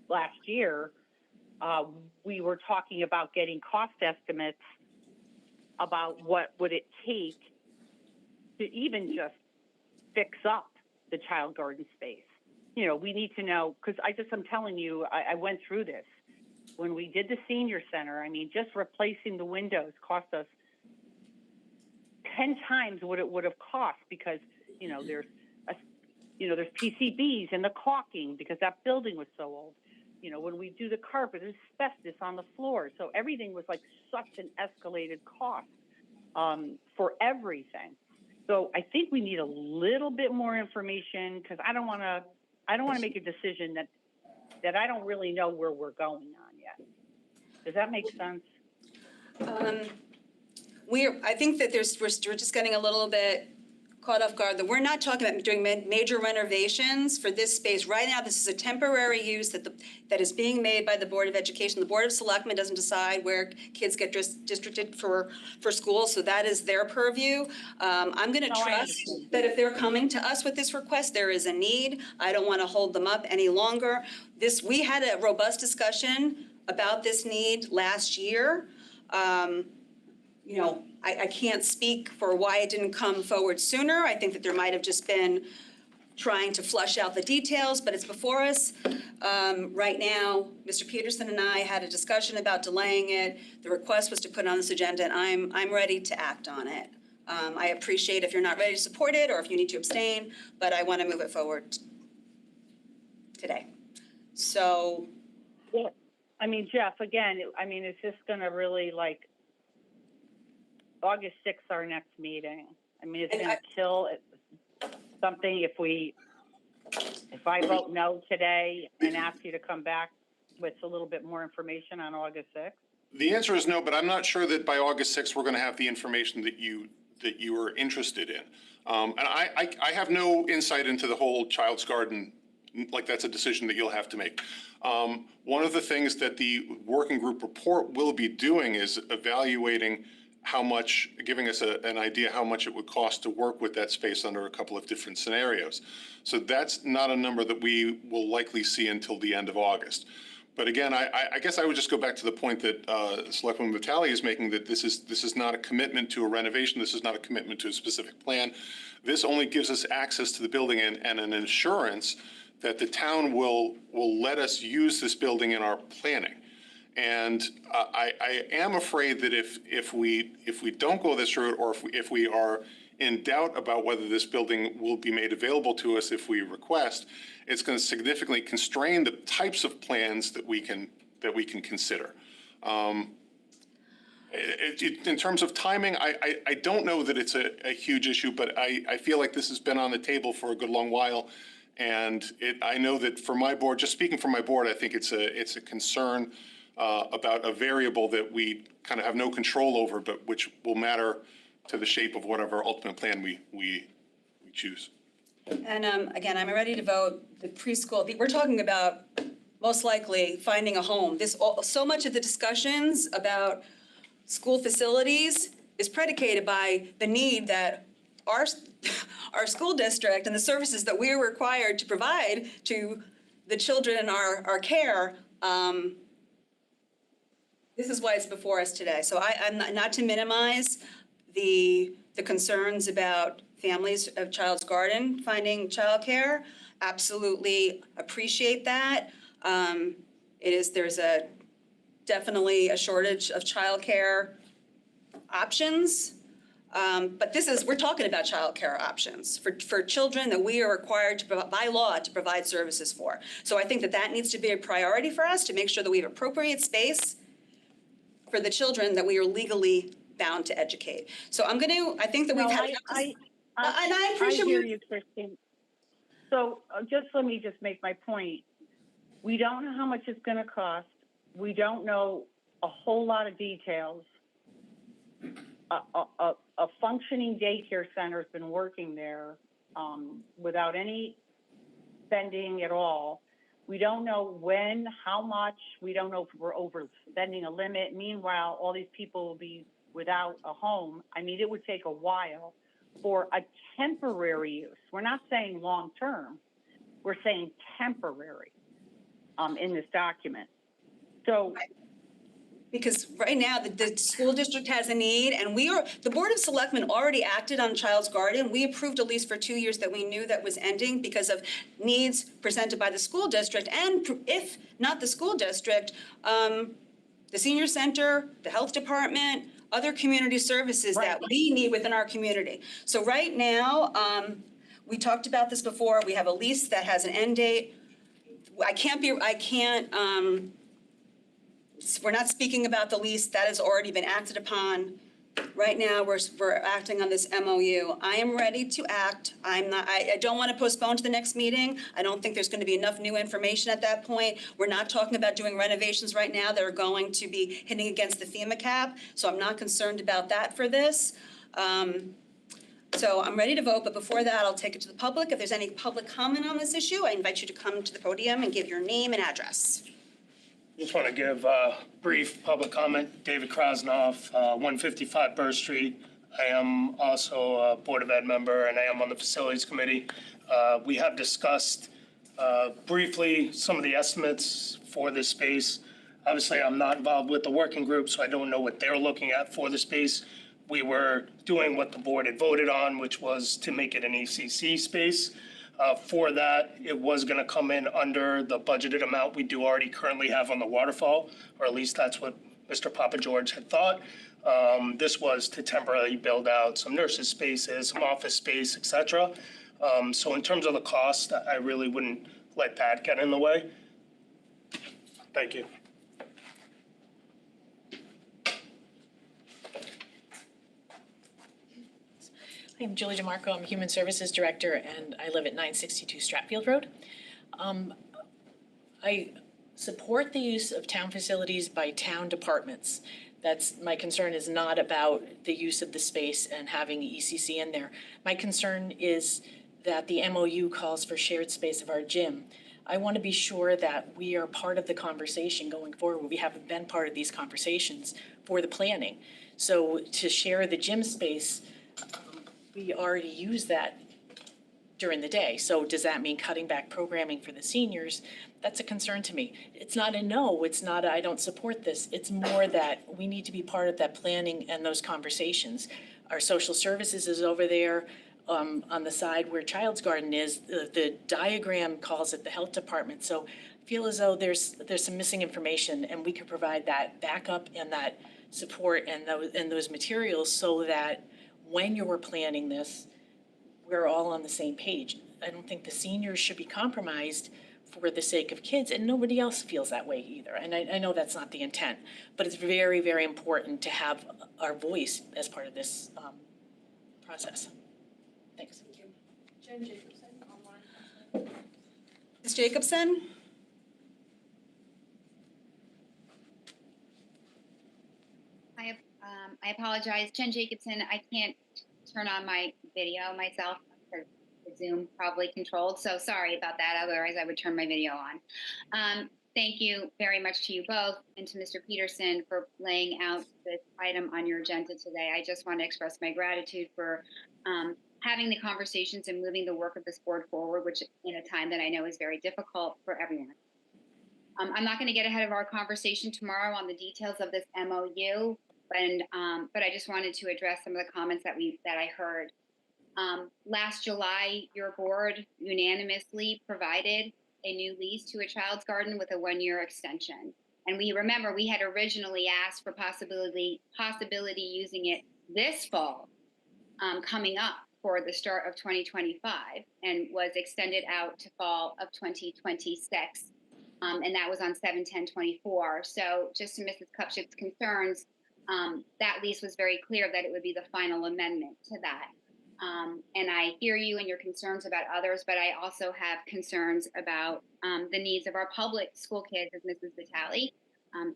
last year, we were talking about getting cost estimates about what would it take to even just fix up the child garden space. We need to know, because I'm telling you, I went through this. When we did the senior center, just replacing the windows cost us 10 times what it would have cost, because, there's PCBs and the caulking, because that building was so old. When we do the carpet, there's asbestos on the floor. So everything was like such an escalated cost for everything. So I think we need a little bit more information, because I don't want to make a decision that I don't really know where we're going on yet. Does that make sense? I think that we're just getting a little bit caught off guard, that we're not talking about doing major renovations for this space. Right now, this is a temporary use that is being made by the Board of Education. The Board of Selectmen doesn't decide where kids get districted for school, so that is their purview. I'm gonna trust that if they're coming to us with this request, there is a need. I don't wanna hold them up any longer. We had a robust discussion about this need last year. I can't speak for why it didn't come forward sooner. I think that there might have just been trying to flush out the details, but it's before us. Right now, Mr. Peterson and I had a discussion about delaying it. The request was to put it on this agenda, and I'm ready to act on it. I appreciate if you're not ready to support it, or if you need to abstain, but I want to move it forward today. So. Yeah. Jeff, again, is this going to really August 6th, our next meeting? It's going to kill something if I vote no today and ask you to come back with a little bit more information on August 6th? The answer is no, but I'm not sure that by August 6th, we're going to have the information that you are interested in. And I have no insight into the whole child's garden. That's a decision that you'll have to make. One of the things that the working group report will be doing is evaluating giving us an idea how much it would cost to work with that space under a couple of different scenarios. So that's not a number that we will likely see until the end of August. But again, I guess I would just go back to the point that Selectman Vitale is making, that this is not a commitment to a renovation. This is not a commitment to a specific plan. This only gives us access to the building and an assurance that the town will let us use this building in our planning. And I am afraid that if we don't go this route, or if we are in doubt about whether this building will be made available to us if we request, it's going to significantly constrain the types of plans that we can consider. In terms of timing, I don't know that it's a huge issue, but I feel like this has been on the table for a good long while. And I know that for my board, just speaking for my board, I think it's a concern about a variable that we kind of have no control over, but which will matter to the shape of whatever ultimate plan we choose. And again, I'm ready to vote. The preschool, we're talking about most likely finding a home. So much of the discussions about school facilities is predicated by the need that our school district and the services that we are required to provide to the children in our care. This is why it's before us today. So I'm not to minimize the concerns about families of Child's Garden finding childcare. Absolutely appreciate that. There's definitely a shortage of childcare options. But we're talking about childcare options for children that we are required to, by law, to provide services for. So I think that needs to be a priority for us to make sure that we have appropriate space for the children that we are legally bound to educate. So I think that we've had. And I appreciate. I hear you, Christine. So let me make my point. We don't know how much it's going to cost. We don't know a whole lot of details. A functioning daycare center has been working there without any spending at all. We don't know when, how much. We don't know if we're overspending a limit. Meanwhile, all these people will be without a home. I mean, it would take a while for a temporary use. We're not saying long-term. We're saying temporary in this document. So. Because right now, the school district has a need, and the Board of Selectmen already acted on Child's Garden. We approved a lease for 2 years that we knew that was ending because of needs presented by the school district, and if not the school district, the senior center, the health department, other community services that we need within our community. So right now, we talked about this before, we have a lease that has an end date. We're not speaking about the lease that has already been acted upon. Right now, we're acting on this MOU. I am ready to act. I don't want to postpone to the next meeting. I don't think there's going to be enough new information at that point. We're not talking about doing renovations right now that are going to be hitting against the FEMA cap, so I'm not concerned about that for this. So I'm ready to vote, but before that, I'll take it to the public. If there's any public comment on this issue, I invite you to come to the podium and give your name and address. Just want to give a brief public comment. David Krasnoff, 155 Burr Street. I am also a Board of Ed member, and I am on the Facilities Committee. We have discussed briefly some of the estimates for this space. Obviously, I'm not involved with the working group, so I don't know what they're looking at for the space. We were doing what the board had voted on, which was to make it an ECC space. For that, it was going to come in under the budgeted amount we do already currently have on the waterfall, or at least that's what Mr. Papa George had thought. This was to temporarily build out some nurses' spaces, some office space, et cetera. So in terms of the cost, I really wouldn't let that get in the way. Thank you. I'm Julie DeMarco. I'm Human Services Director, and I live at 962 Stratfield Road. I support the use of town facilities by town departments. My concern is not about the use of the space and having ECC in there. My concern is that the MOU calls for shared space of our gym. I want to be sure that we are part of the conversation going forward. We haven't been part of these conversations for the planning. So to share the gym space, we already use that during the day. So does that mean cutting back programming for the seniors? That's a concern to me. It's not a no, it's not I don't support this. It's more that we need to be part of that planning and those conversations. Our social services is over there on the side where Child's Garden is. The diagram calls it the health department. So I feel as though there's some missing information, and we could provide that backup and that support and those materials so that when you were planning this, we're all on the same page. I don't think the seniors should be compromised for the sake of kids, and nobody else feels that way either. And I know that's not the intent, but it's very, very important to have our voice as part of this process. Thanks. Jen Jacobson, online. Ms. Jacobson? I apologize, Jen Jacobson, I can't turn on my video myself because the Zoom probably controlled, so sorry about that, otherwise I would turn my video on. Thank you very much to you both and to Mr. Peterson for laying out this item on your agenda today. I just want to express my gratitude for having the conversations and moving the work of this board forward, which in a time that I know is very difficult for everyone. I'm not going to get ahead of our conversation tomorrow on the details of this MOU, but I just wanted to address some of the comments that I heard. Last July, your board unanimously provided a new lease to a child's garden with a 1-year extension. And we remember we had originally asked for possibility using it this fall, coming up for the start of 2025, and was extended out to fall of 2026. And that was on 7/10/24. So just to Mrs. Kupchik's concerns, that lease was very clear that it would be the final amendment to that. And I hear you and your concerns about others, but I also have concerns about the needs of our public school kids, as Mrs. Vitale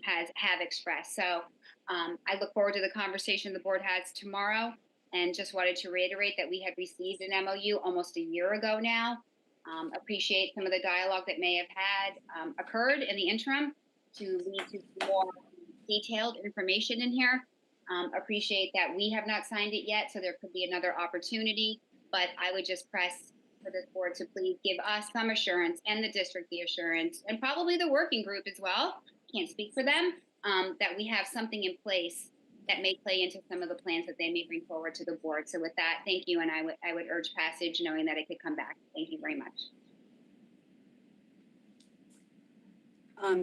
have expressed. So I look forward to the conversation the board has tomorrow, and just wanted to reiterate that we had received an MOU almost a year ago now. Appreciate some of the dialogue that may have had occurred in the interim to lead to more detailed information in here. Appreciate that we have not signed it yet, so there could be another opportunity, but I would just press for this board to please give us some assurance, and the district the assurance, and probably the working group as well, can't speak for them, that we have something in place that may play into some of the plans that they may bring forward to the board. So with that, thank you, and I would urge passage knowing that it could come back. Thank you very much.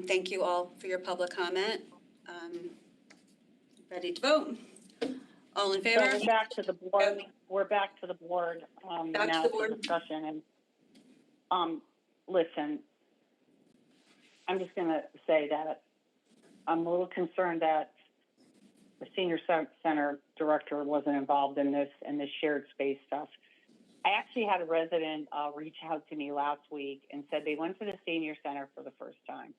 Thank you all for your public comment. Ready to vote? All in So favor? we're back to the board, we're back to the board, Back to now the for board. discussion, and, listen, I'm just gonna say that I'm a little concerned that the senior center director wasn't involved in this shared space stuff. I actually had a resident reach out to me last week and said they went to the senior center for the first time.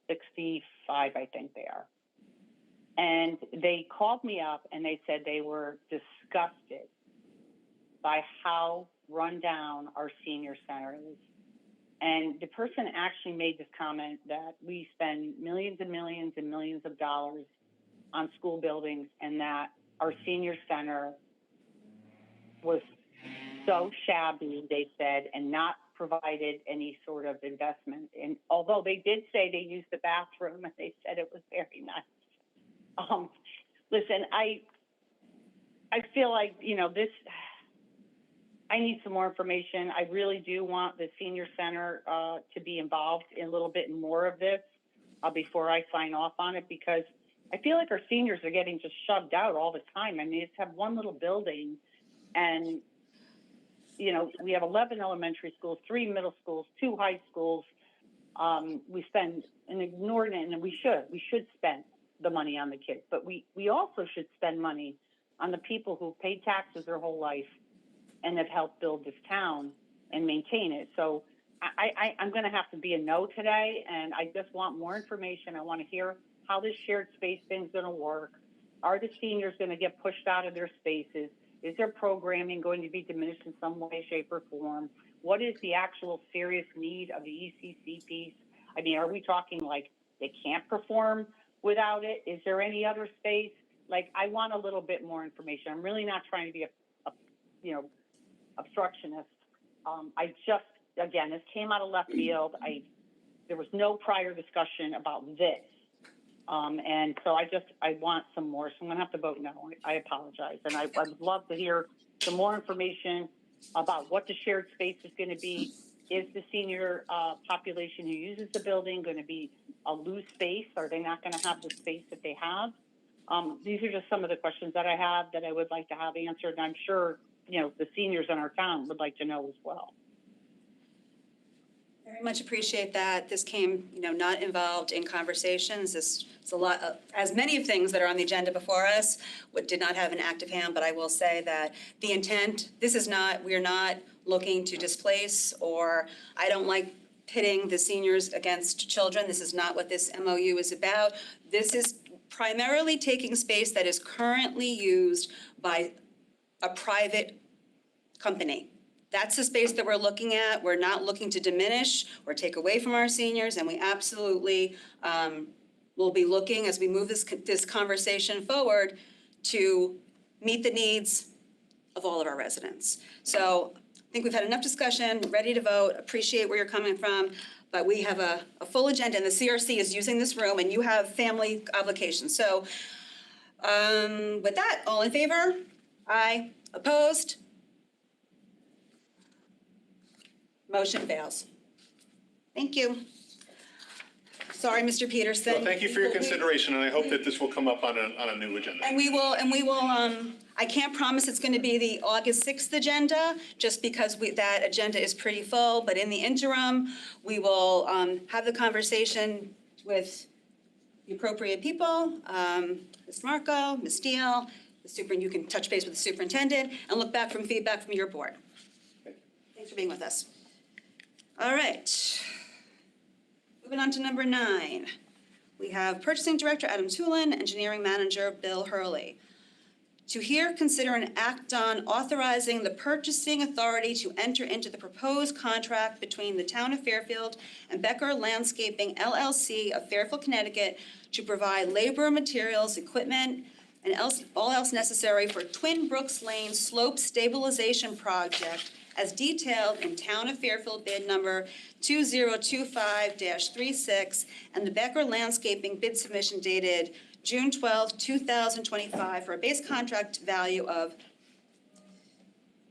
65, I think they are. And they called me up and they said they were disgusted by how run down our senior center is. And the person actually made this comment that we spend millions and millions and millions of dollars on school buildings, and that our senior center was so shabby, they said, and not provided any sort of investment. And although they did say they used the bathroom and they said it was very nice. Listen, I feel like, this, I need some more information. I really do want the senior center to be involved in a little bit more of this before I sign off on it, because I feel like our seniors are getting just shoved out all the time. I mean, it's have one little building, and, we have 11 elementary schools, 3 middle schools, 2 high schools. We spend an inordinate, and we should spend the money on the kids, but we also should spend money on the people who paid taxes their whole life and have helped build this town and maintain it. So I'm going to have to be a no today, and I just want more information. I want to hear how this shared space thing's going to work. Are the seniors going to get pushed out of their spaces? Is their programming going to be diminished in some way, shape, or form? What is the actual serious need of the ECC piece? I mean, are we talking like they can't perform without it? Is there any other space? Like, I want a little bit more information. I'm really not trying to be a obstructionist. I just, again, this came out of left field. There was no prior discussion about this. And so I want some more. So I'm gonna have to vote no. I apologize. And I would love to hear some more information about what the shared space is gonna be. Is the senior population who uses the building gonna be a loose space? Are they not gonna have the space that they have? These are just some of the questions that I have that I would like to have answered. And I'm sure, the seniors in our town would like to know as well. Very much appreciate that. This came, not involved in conversations. This is a lot, as many of things that are on the agenda before us, did not have an active hand, but I will say that the intent, we are not looking to displace, or I don't like pitting the seniors against children. This is not what this MOU is about. This is primarily taking space that is currently used by a private company. That's the space that we're looking at. We're not looking to diminish or take away from our seniors, and we absolutely will be looking, as we move this conversation forward, to meet the needs of all of our residents. So I think we've had enough discussion, ready to vote, appreciate where you're coming from, but we have a full agenda, and the CRC is using this room, and you have family obligations. So with that, all in favor? Aye. Opposed? Motion fails. Thank you. Sorry, Mr. Peterson. Well, thank you for your consideration, and I hope that this will come up on a new agenda. And we will, I can't promise it's going to be the August 6th agenda, just because that agenda is pretty full, but in the interim, we will have the conversation with the appropriate people, Ms. Marco, Ms. Steele, you can touch base with the superintendent, and look back from feedback from your board. Thanks for being with us. All right. Moving on to number 9. We have Purchasing Director Adam Tulin, Engineering Manager Bill Hurley. To hear, consider, and act on authorizing the purchasing authority to enter into the proposed contract between the Town of Fairfield and Becker Landscaping LLC of Fairfield, Connecticut, to provide labor, materials, equipment, and all else necessary for Twin Brooks Lane Slope Stabilization Project as detailed in Town of Fairfield bid number 2025-36 and the Becker Landscaping bid submission dated June 12, 2025 for a base contract value of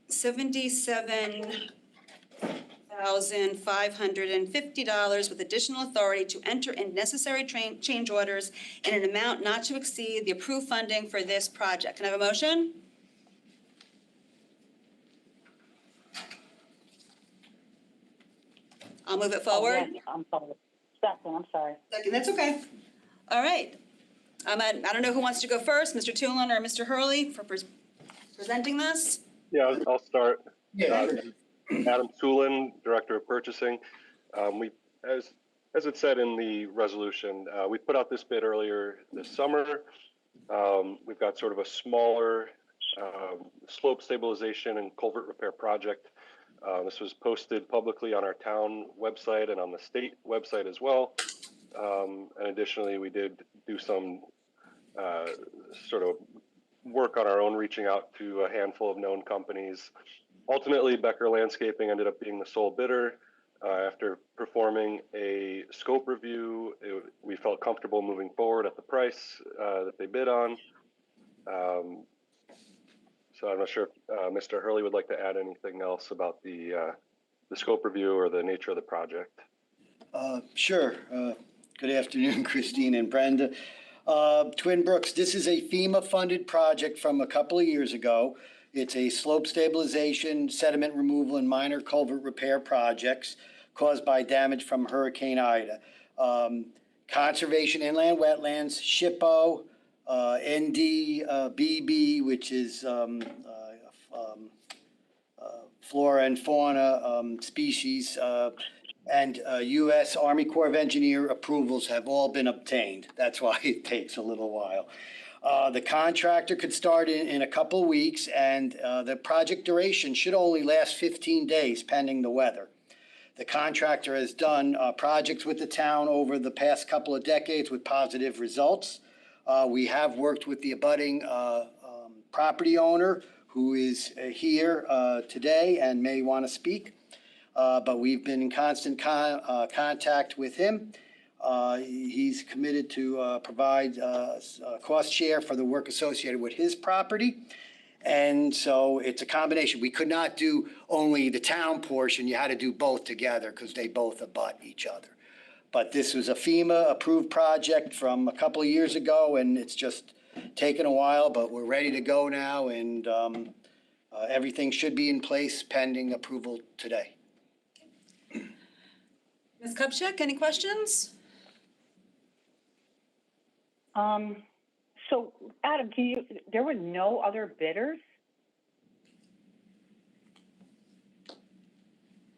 $77,550 with additional authority to enter in necessary change orders in an amount not to exceed the approved funding for this project. Can I have a motion? I'll move it forward. Oh, yes, I'm sorry. Second, I'm sorry. Second, that's okay. All right. I don't know who wants to go first, Mr. Tulin or Mr. Hurley, for presenting this. Yeah, I'll start. Yeah. Adam Tulin, Director of Purchasing. As it said in the resolution, we put out this bid earlier this summer. We've got sort of a smaller slope stabilization and culvert repair project. This was posted publicly on our town website and on the state website as well. And additionally, we did do some sort of work on our own, reaching out to a handful of known companies. Ultimately, Becker Landscaping ended up being the sole bidder. After performing a scope review, we felt comfortable moving forward at the price that they bid on. So I'm not sure if Mr. Hurley would like to add anything else about the scope review or the nature of the project. Sure. Good afternoon, Christine and Brenda. Twin Brooks, this is a FEMA-funded project from a couple of years ago. It's a slope stabilization, sediment removal, and minor culvert repair projects caused by damage from Hurricane Ida. Conservation Inland Wetlands, SHPO, NDBB, which is flora and fauna species, and U.S. Army Corps of Engineer approvals have all been obtained. That's why it takes a little while. The contractor could start in a couple of weeks, and the project duration should only last 15 days, pending the weather. The contractor has done projects with the town over the past couple of decades with positive results. We have worked with the abutting property owner, who is here today and may want to speak. But we've been in constant contact with him. He's committed to provide cost share for the work associated with his property. And so it's a combination. We could not do only the town portion. You had to do both together because they both abut each other. But this was a FEMA-approved project from a couple of years ago, and it's just taken a while, but we're ready to go now, and everything should be in place pending approval today. Ms. Kupchak, any questions? So Adam, there were no other bidders?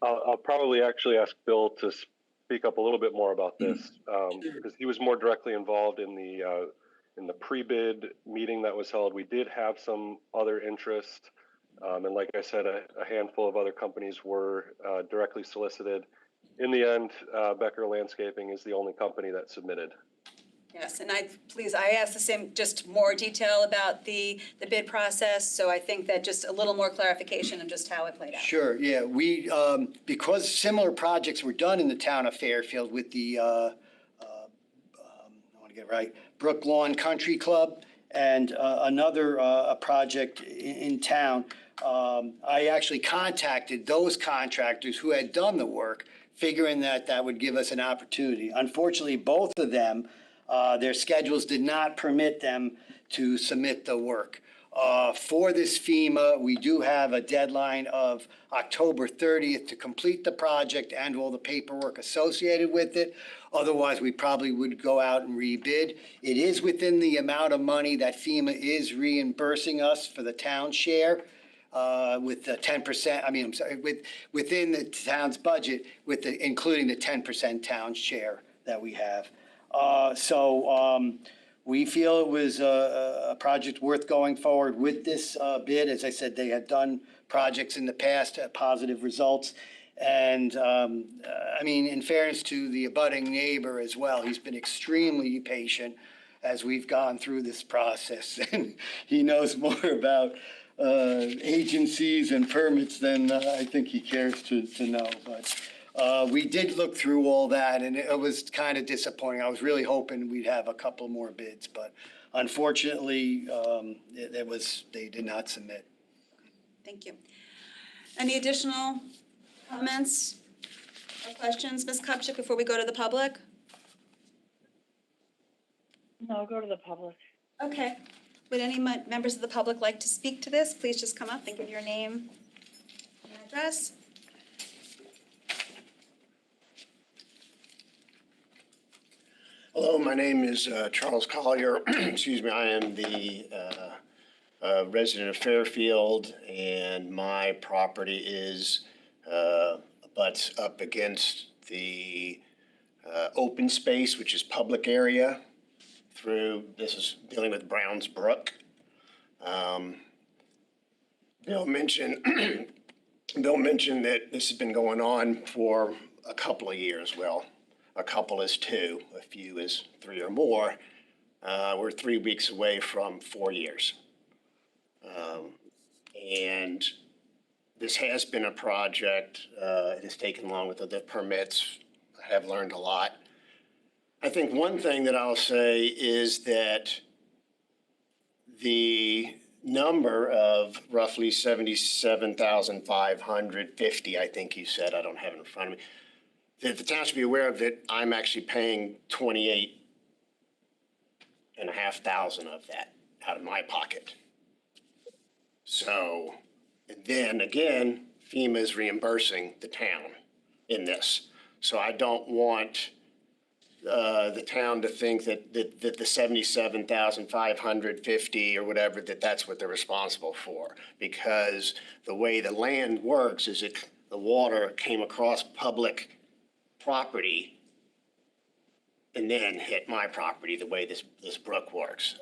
I'll probably actually ask Bill to speak up a little bit more about this, because he was more directly involved in the pre-bid meeting that was held. We did have some other interest, and like I said, a handful of other companies were directly solicited. In the end, Becker Landscaping is the only company that submitted. Yes, and I asked the same, just more detail about the bid process, so I think that just a little more clarification on just how it played out. Sure, yeah, we, because similar projects were done in the town of Fairfield with the, I want to get it right, Brook Lawn Country Club and another project in town, I actually contacted those contractors who had done the work, figuring that that would give us an opportunity. Unfortunately, both of them, their schedules did not permit them to submit the work. For this FEMA, we do have a deadline of October 30th to complete the project and all the paperwork associated with it. Otherwise, we probably would go out and rebid. It is within the amount of money that FEMA is reimbursing us for the town share. With the 10%, I'm sorry, within the town's budget, including the 10% town share that we have. We feel it was a project worth going forward with this bid. As I said, they had done projects in the past, had positive results. And, in fairness to the abutting neighbor as well, he's been extremely patient as we've gone through this process. And he knows more about agencies and permits than I think he cares to know. But we did look through all that, and it was kind of disappointing. I was really hoping we'd have a couple more bids, but unfortunately, they did not submit. Thank you. Any additional comments or questions, Ms. Kupchak, before we go to the public? No, go to the public. Okay. Would any members of the public like to speak to this? Please just come up and give your name and address. Hello, my name is Charles Collier. Excuse me, I am the resident of Fairfield, and my property is butts up against the open space, which is public area. This is dealing with Browns Brook. Bill mentioned that this has been going on for a couple of years. Well, a couple is 2, a few is 3 or more. We're 3 weeks away from 4 years. And this has been a project. It has taken long with the permits. I have learned a lot. I think one thing that I'll say is that the number of roughly 77,550, I think you said, I don't have it in front of me, that the town should be aware of that I'm actually paying 28,500 of that out of my pocket. So then again, FEMA is reimbursing the town in this. So I don't want the town to think that the 77,550 or whatever, that's what they're responsible for. Because the way the land works is the water came across public property and then hit my property, the way this brook works.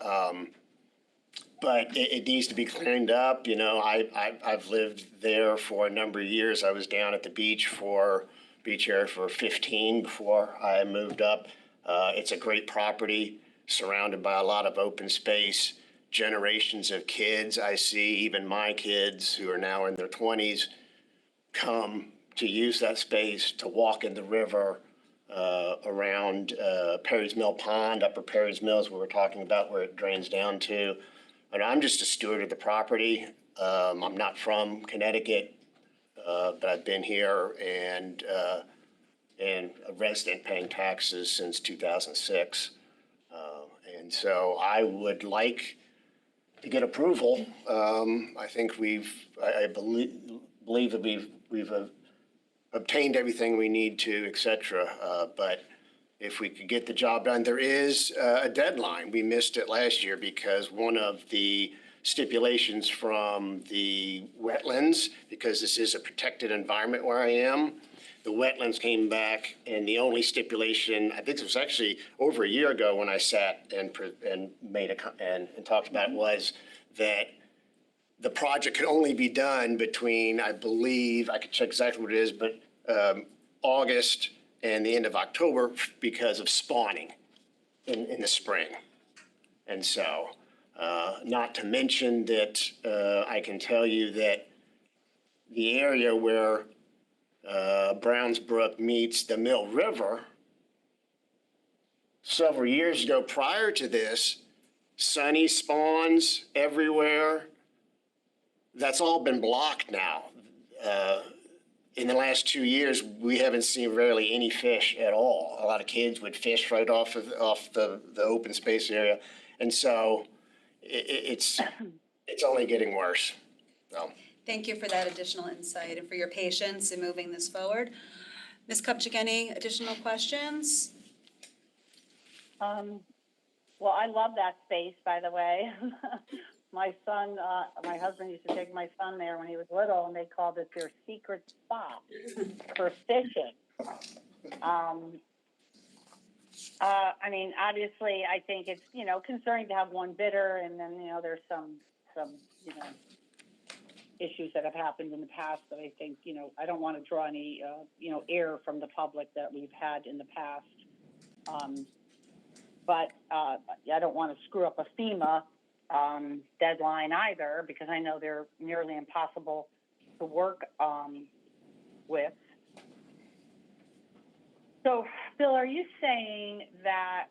But it needs to be cleaned up. You know, I've lived there for a number of years. I was down at the beach area for 15 before I moved up. It's a great property surrounded by a lot of open space, generations of kids. I see even my kids who are now in their 20s come to use that space to walk in the river around Perry's Mill Pond, Upper Perry's Mills, where we're talking about where it drains down to. And I'm just a steward of the property. I'm not from Connecticut, but I've been here and a resident paying taxes since 2006. And so I would like to get approval. I think I believe that we've obtained everything we need to, et cetera. But if we could get the job done, there is a deadline. We missed it last year because one of the stipulations from the wetlands, because this is a protected environment where I am, the wetlands came back, and the only stipulation, I think it was actually over a year ago when I sat and talked about it, was that the project could only be done between, I believe, I could check exactly what it is, but August and the end of October because of spawning in the spring. And so, not to mention that I can tell you that the area where Brownsbrook meets the Mill River, several years ago prior to this, sunny spawns everywhere. That's all been blocked now. In the last 2 years, we haven't seen rarely any fish at all. A lot of kids would fish right off the open space area. And so it's only getting worse. So. Thank you for that additional insight and for your patience in moving this forward. Ms. Kupchak, any additional questions? Well, I love that space, by the way. My son, my husband used to take my son there when he was little, and they called it their secret spot for fishing. I mean, obviously, I think it's, concerning to have one bidder, and then, there's some, issues that have happened in the past that I think, I don't want to draw any, air from the public that we've had in the past. But I don't want to screw up a FEMA deadline either, because I know they're nearly impossible to work with. So, Bill, are you saying that,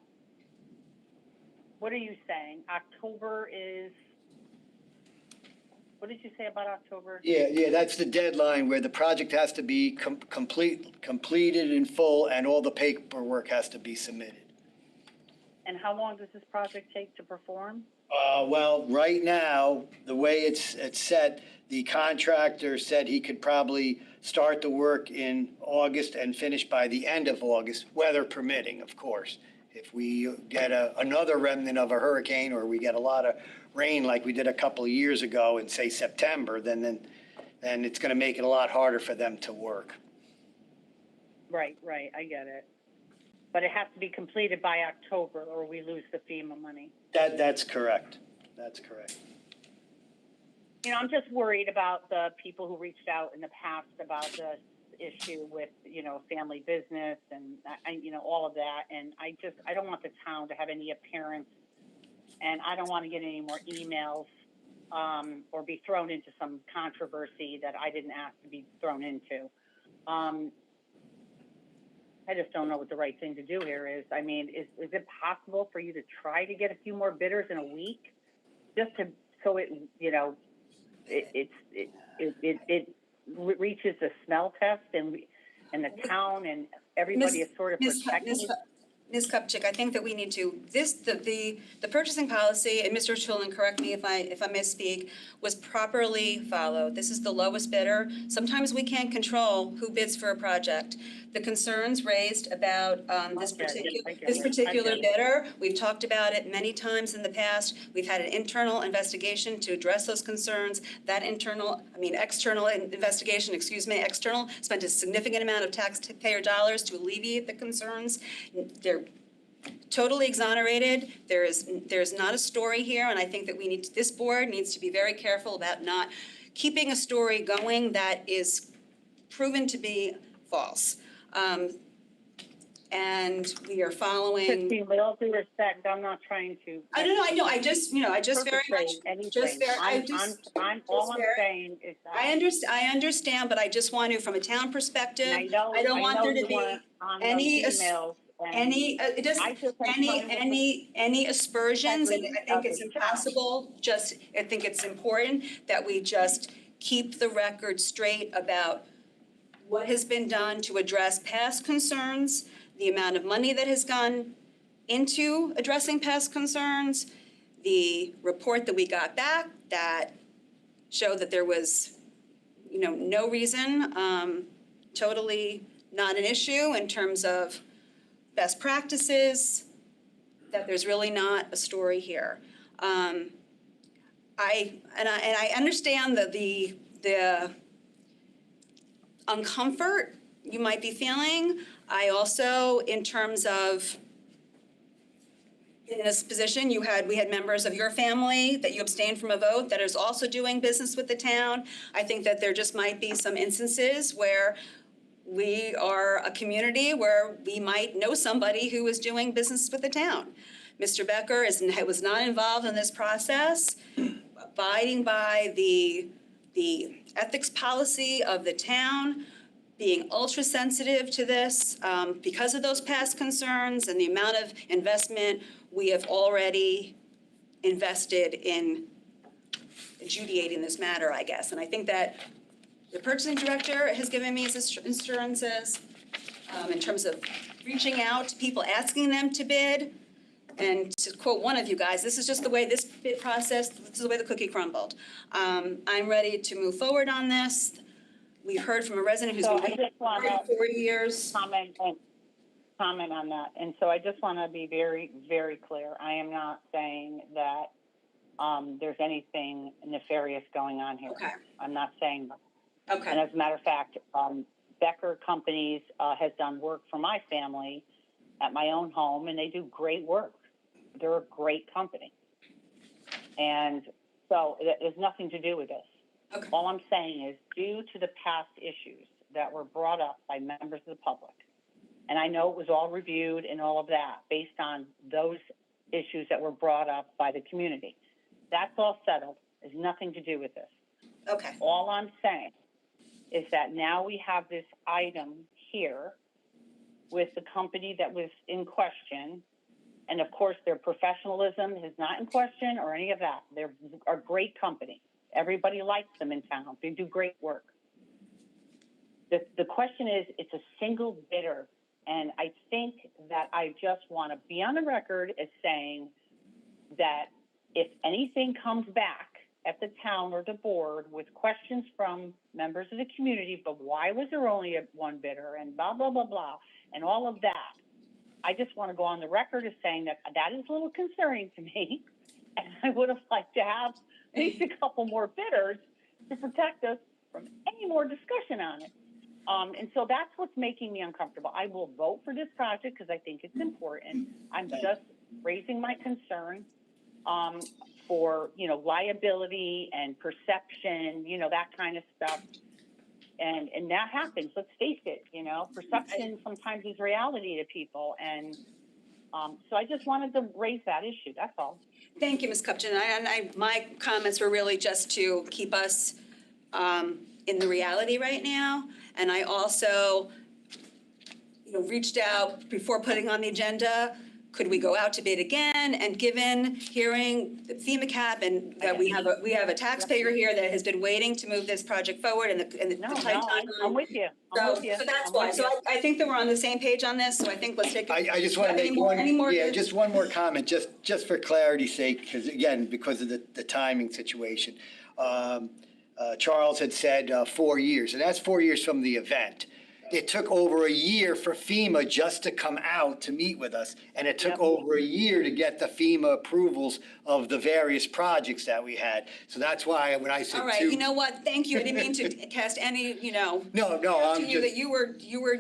what are you saying? October is, what did you say about October? Yeah, that's the deadline where the project has to be completed in full and all the paperwork has to be submitted. And how long does this project take to perform? Well, right now, the way it's set, the contractor said he could probably start the work in August and finish by the end of August, weather permitting, of course. If we get another remnant of a hurricane or we get a lot of rain like we did a couple of years ago in, say, September, then it's going to make it a lot harder for them to work. Right, I get it. But it has to be completed by October or we lose the FEMA money. That's correct. That's correct. I'm just worried about the people who reached out in the past about this issue with, family business and, all of that. And I don't want the town to have any appearance, and I don't want to get any more emails or be thrown into some controversy that I didn't ask to be thrown into. I just don't know what the right thing to do here is. I mean, is it possible for you to try to get a few more bidders in a week, just so it reaches the smell test and the town and everybody is sort of protected? Ms. Kupchak, I think that we need to, the purchasing policy, and Mr. Chulin, correct me if I misspeak, was properly followed. This is the lowest bidder. Sometimes we can't control who bids for a project. The concerns raised about this particular bidder, we've talked about it many times in the past. We've had an internal investigation to address those concerns. That external investigation, external, spent a significant amount of taxpayer dollars to alleviate the concerns. They're totally exonerated. There's not a story here, and I think that this board needs to be very careful about not keeping a story going that is proven to be false. And we are following. Christine, with all due respect, I'm not trying to. I don't know. I know. I just very much. All I'm saying is that. I understand, but I just want to, from a town perspective, I don't want there to be any aspersions. And I think it's impossible. I think it's important that we just keep the record straight about what has been done to address past concerns, the amount of money that has gone into addressing past concerns, the report that we got back that showed that there was, no reason totally not an issue in terms of best practices, that there's really not a story here. I understand that the uncomfort you might be feeling. I also, in terms of in this position, we had members of your family that you abstained from a vote that is also doing business with the town. I think that there just might be some instances where we are a community where we might know somebody who is doing business with the town. Mr. Becker was not involved in this process, abiding by the ethics policy of the town, being ultra sensitive to this because of those past concerns and the amount of investment we have already invested in adjudicating this matter, I guess. And I think that the purchasing director has given me his assurances in terms of reaching out to people, asking them to bid. And to quote one of you guys, this is just the way this bid process, this is the way the cookie crumbled. I'm ready to move forward on this. We've heard from a resident who's been waiting for 4 years. Comment on that. And so I just want to be very, very clear. I am not saying that there's anything nefarious going on here. Okay. I'm not saying that. Okay. And as a matter of fact, Becker Companies has done work for my family at my own home, and they do great work. They're a great company. And so it has nothing to do with this. Okay. All I'm saying is, due to the past issues that were brought up by members of the public, and I know it was all reviewed and all of that based on those issues that were brought up by the community. That's all settled. It has nothing to do with this. Okay. All I'm saying is that now we have this item here with the company that was in question. And of course, their professionalism is not in question or any of that. They're a great company. Everybody likes them in town. They do great work. The question is, it's a single bidder. And I think that I just want to be on the record as saying that if anything comes back at the town or the board with questions from members of the community, but why was there only one bidder and blah, blah, blah, blah, and all of that, I just want to go on the record as saying that that is a little concerning to me. And I would have liked to have at least a couple more bidders to protect us from any more discussion on it. And so that's what's making me uncomfortable. I will vote for this project because I think it's important. I'm just raising my concern for, liability and perception, that kind of stuff. And that happens. Let's face it, perception sometimes is reality to people. And so I just wanted to raise that issue. That's all. Thank you, Ms. Cupchin. My comments were really just to keep us in the reality right now. And I also, reached out before putting on the agenda, could we go out to bid again? And given hearing the FEMA cap and that we have a taxpayer here that has been waiting to move this project forward and the tight timeline. I'm with you. So that's why. So I think that we're on the same page on this. So I think let's take. I just want to make just one more comment, just for clarity's sake, because of the timing situation. Charles had said 4 years, and that's 4 years from the event. It took over a year for FEMA just to come out to meet with us, and it took over a year to get the FEMA approvals of the various projects that we had. So that's why when I said all right, you know what? Thank you. I didn't mean to cast any, No, I'm to you that you were.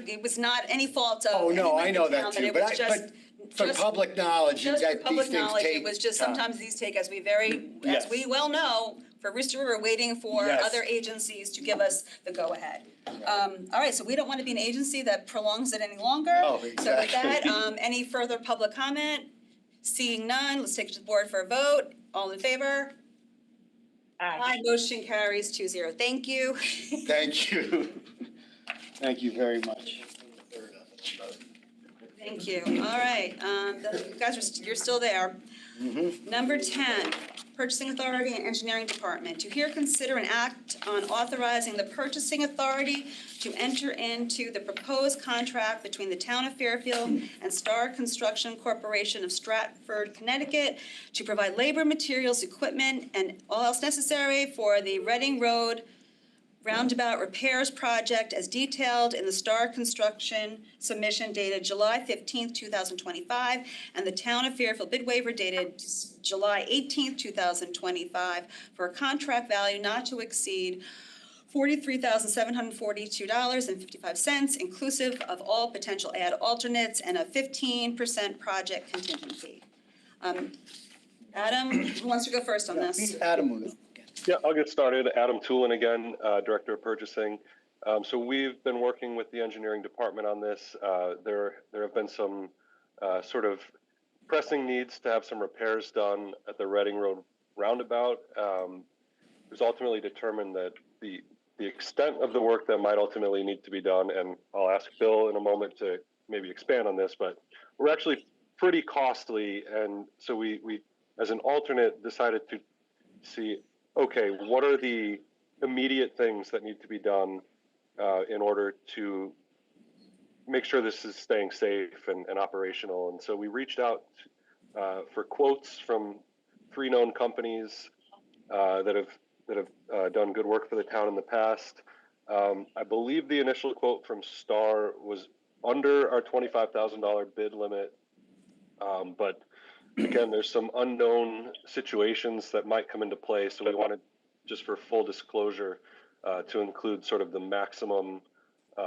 It was not any fault of. Oh no, I know that town, too. But For public knowledge, just for these public things knowledge, take it was just time. sometimes these take, as we Yes. well know, for Rooster River, waiting for Yes. other agencies to give us the go-ahead. All right, so we don't want to be an agency that prolongs it any longer. Oh, So with exactly. that, any further public comment? Seeing none, let's take it to the board for a vote. All in favor? Aye. Motion carries 2-0. Thank you. Thank you. Thank you very much. Thank you. All right, you guys you're still there. Number 10, Purchasing Authority and Engineering Department. To hear, consider, and act on authorizing the Purchasing Authority to enter into the proposed contract between the Town of Fairfield and Star Construction Corporation of Stratford, Connecticut, to provide labor, materials, equipment, and all else necessary for the Reading Road roundabout repairs project as detailed in the Star Construction submission dated July 15th, 2025, and the Town of Fairfield bid waiver dated July 18th, 2025, for a contract value not to exceed $43,742.55, inclusive of all potential add alternates and a 15% project contingency. Adam, who wants to go first on this? Adam will go. Yeah, I'll get started. Adam Tulin again, Director of Purchasing. So we've been working with the engineering department on this. There have been some sort of pressing needs to have some repairs done at the Reading Road roundabout. It was ultimately determined that the extent of the work that might ultimately need to be done, and I'll ask Bill in a moment to maybe expand on this, but we're actually pretty costly. And so we as an alternate, decided to see, okay, what are the immediate things that need to be done in order to make sure this is staying safe and operational. And so we reached out for quotes from 3 known companies that have done good work for the town in the past. I believe the initial quote from Star was under our $25,000 bid limit, but again, there's some unknown situations that might come into play, so we wanted, just for full disclosure, to include sort of the maximum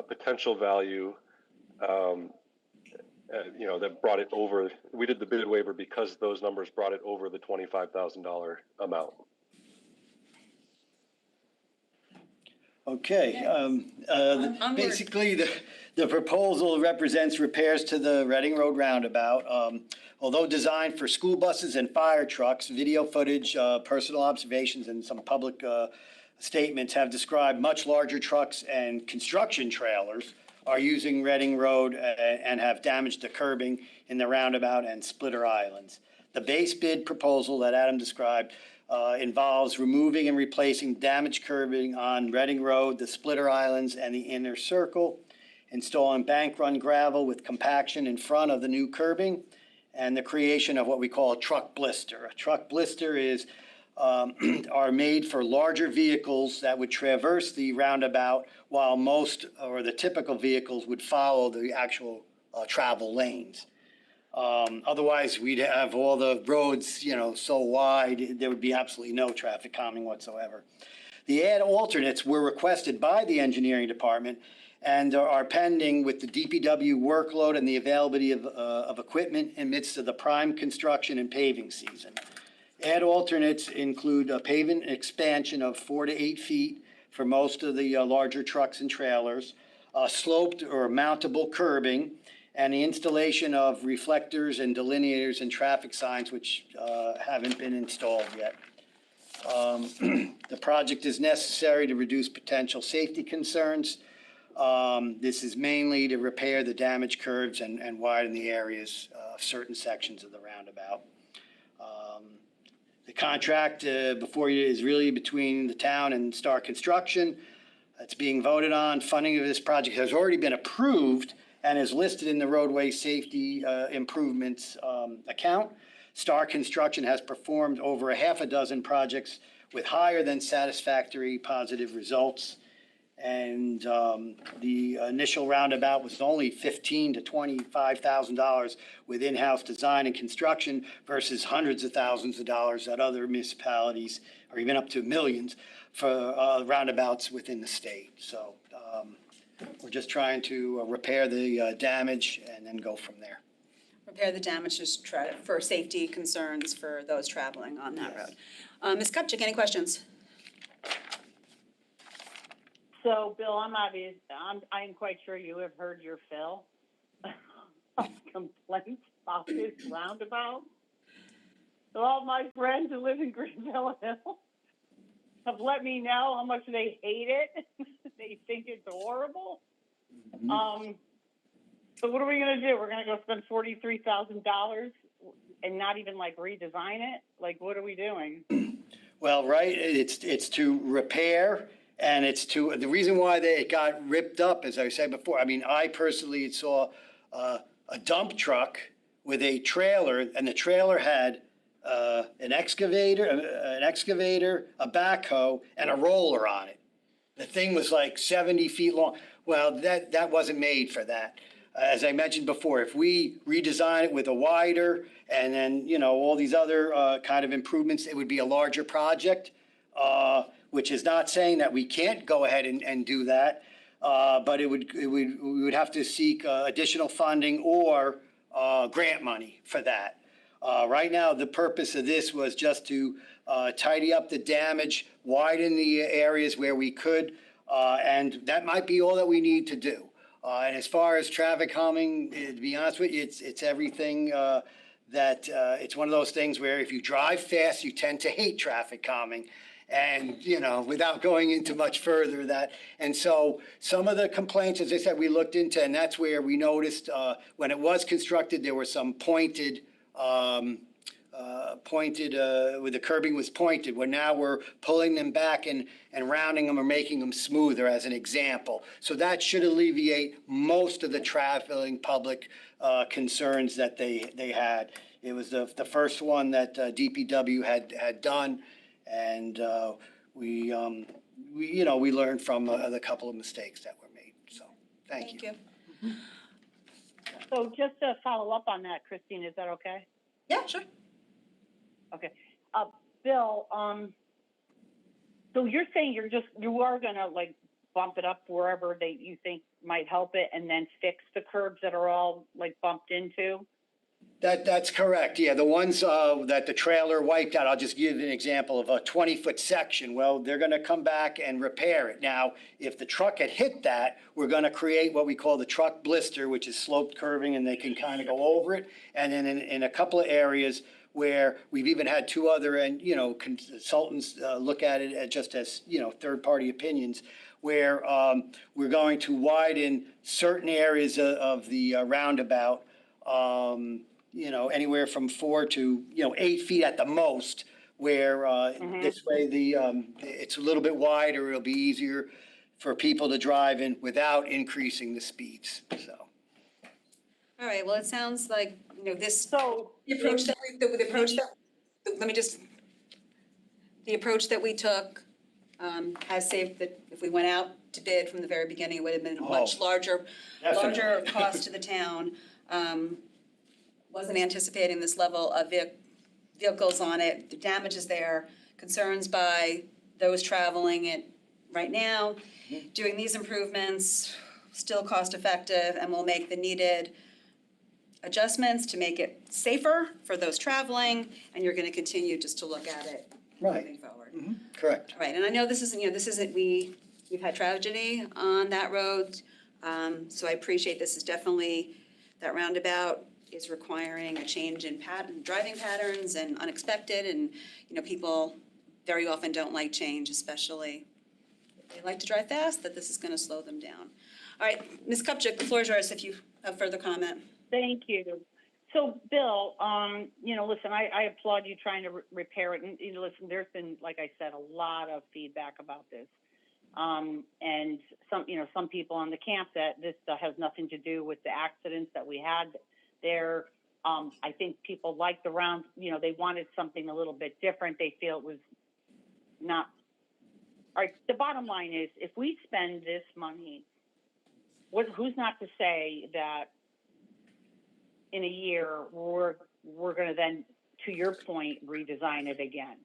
potential value, that brought it over. We did the bid waiver because those numbers brought it over the $25,000 amount. Okay, basically, the proposal represents repairs to the Reading Road roundabout. Although designed for school buses and fire trucks, video footage, personal observations, and some public statements have described much larger trucks and construction trailers are using Reading Road and have damaged the curbing in the roundabout and splitter islands. The base bid proposal that Adam described involves removing and replacing damaged curbing on Reading Road, the splitter islands, and the inner circle, installing bank run gravel with compaction in front of the new curbing, and the creation of what we call a truck blister. A truck blister is are made for larger vehicles that would traverse the roundabout, while most or the typical vehicles would follow the actual travel lanes. Otherwise, we'd have all the roads, so wide, there would be absolutely no traffic calming whatsoever. The add alternates were requested by the engineering department and are pending with the DPW workload and the availability of equipment in midst of the prime construction and paving season. Add alternates include a pavement expansion of 4 to 8 feet for most of the larger trucks and trailers, sloped or mountable curbing, and the installation of reflectors and delineators and traffic signs, which haven't been installed yet. The project is necessary to reduce potential safety concerns. This is mainly to repair the damaged curbs and widen the areas of certain sections of the roundabout. The contract before you is really between the town and Star Construction. It's being voted on. Funding of this project has already been approved and is listed in the roadway safety improvements account. Star Construction has performed over 6 projects with higher than satisfactory positive results. And the initial roundabout was only $15,000 to $25,000 with in-house design and construction versus hundreds of thousands of dollars at other municipalities, or even up to millions for roundabouts within the state. So we're just trying to repair the damage and then go from there. Repair the damage just for safety concerns for those traveling on that road. Ms. Kupchak, any questions? So, Bill, I'm quite sure you have heard your fill of complaints about this roundabout. So all my friends who live in Greenville Hill have let me know how much they hate it. They think it's horrible. Mm-hmm. So what are we gonna do? We're gonna go spend $43,000 and not even redesign it? What are we doing? Well, right, it's to repair. And the reason why it got ripped up, as I said before, I personally saw a dump truck with a trailer, and the trailer had an excavator, a backhoe, and a roller on it. The thing was like 70 feet long. Well, that wasn't made for that. As I mentioned before, if we redesign it with a wider and then, all these other kind of improvements, it would be a larger project, which is not saying that we can't go ahead and do that. But we would have to seek additional funding or grant money for that. Right now, the purpose of this was just to tidy up the damage, widen the areas where we could, and that might be all that we need to do. And as far as traffic calming, to be honest with you, it's everything that it's one of those things where if you drive fast, you tend to hate traffic calming. And, without going into much further that, and so some of the complaints, as I said, we looked into, and that's where we noticed when it was constructed, there were some pointed, where the curbing was pointed, where now we're pulling them back and rounding them or making them smoother as an example. So that should alleviate most of the traveling public concerns that they had. It was the first one that DPW had done. And we learned from the couple of mistakes that were made. So, thank you. So just to follow up on that, Christine, is that okay? Yeah, sure. Okay. Bill, so you're saying you are gonna like bump it up wherever you think might help it and then fix the curbs that are all like bumped into? That's correct. Yeah, the ones that the trailer wiped out, I'll just give you an example of a 20-foot section. Well, they're going to come back and repair it. Now, if the truck had hit that, we're going to create what we call the truck blister, which is sloped curving, and they can kind of go over it. And then in a couple of areas where we've even had two other consultants look at it just as third-party opinions, where we're going to widen certain areas of the roundabout. Anywhere from 4 to 8 feet at the most, where this way it's a little bit wider. It'll be easier for people to drive in without increasing the speeds. So. All right, well, it sounds like, this, So the approach that we took has saved that if we went out to bid from the very beginning, it would have been a much larger cost to the town. Wasn't anticipating this level of vehicles on it. The damage is there, concerns by those traveling it right now. Doing these improvements, still cost effective, and will make the needed adjustments to make it safer for those traveling, and you're gonna continue just to look at it moving forward. Correct. Right, and I know this isn't, we've had tragedy on that road, so I appreciate this is definitely, that roundabout is requiring a change in driving patterns and unexpected, and, people very often don't like change, especially if they like to drive fast, that this is gonna slow them down. All right, Ms. Kupchak, the floor is yours if you have further comment. Thank you. So, Bill, listen, I applaud you trying to repair it. And, listen, there's been, like I said, a lot of feedback about this. And some people on the camp that this has nothing to do with the accidents that we had there. I think people liked the round, they wanted something a little bit different. They feel it was not. All right, the bottom line is, if we spend this money, who's not to say that in a year we're going to then, to your point, redesign it again?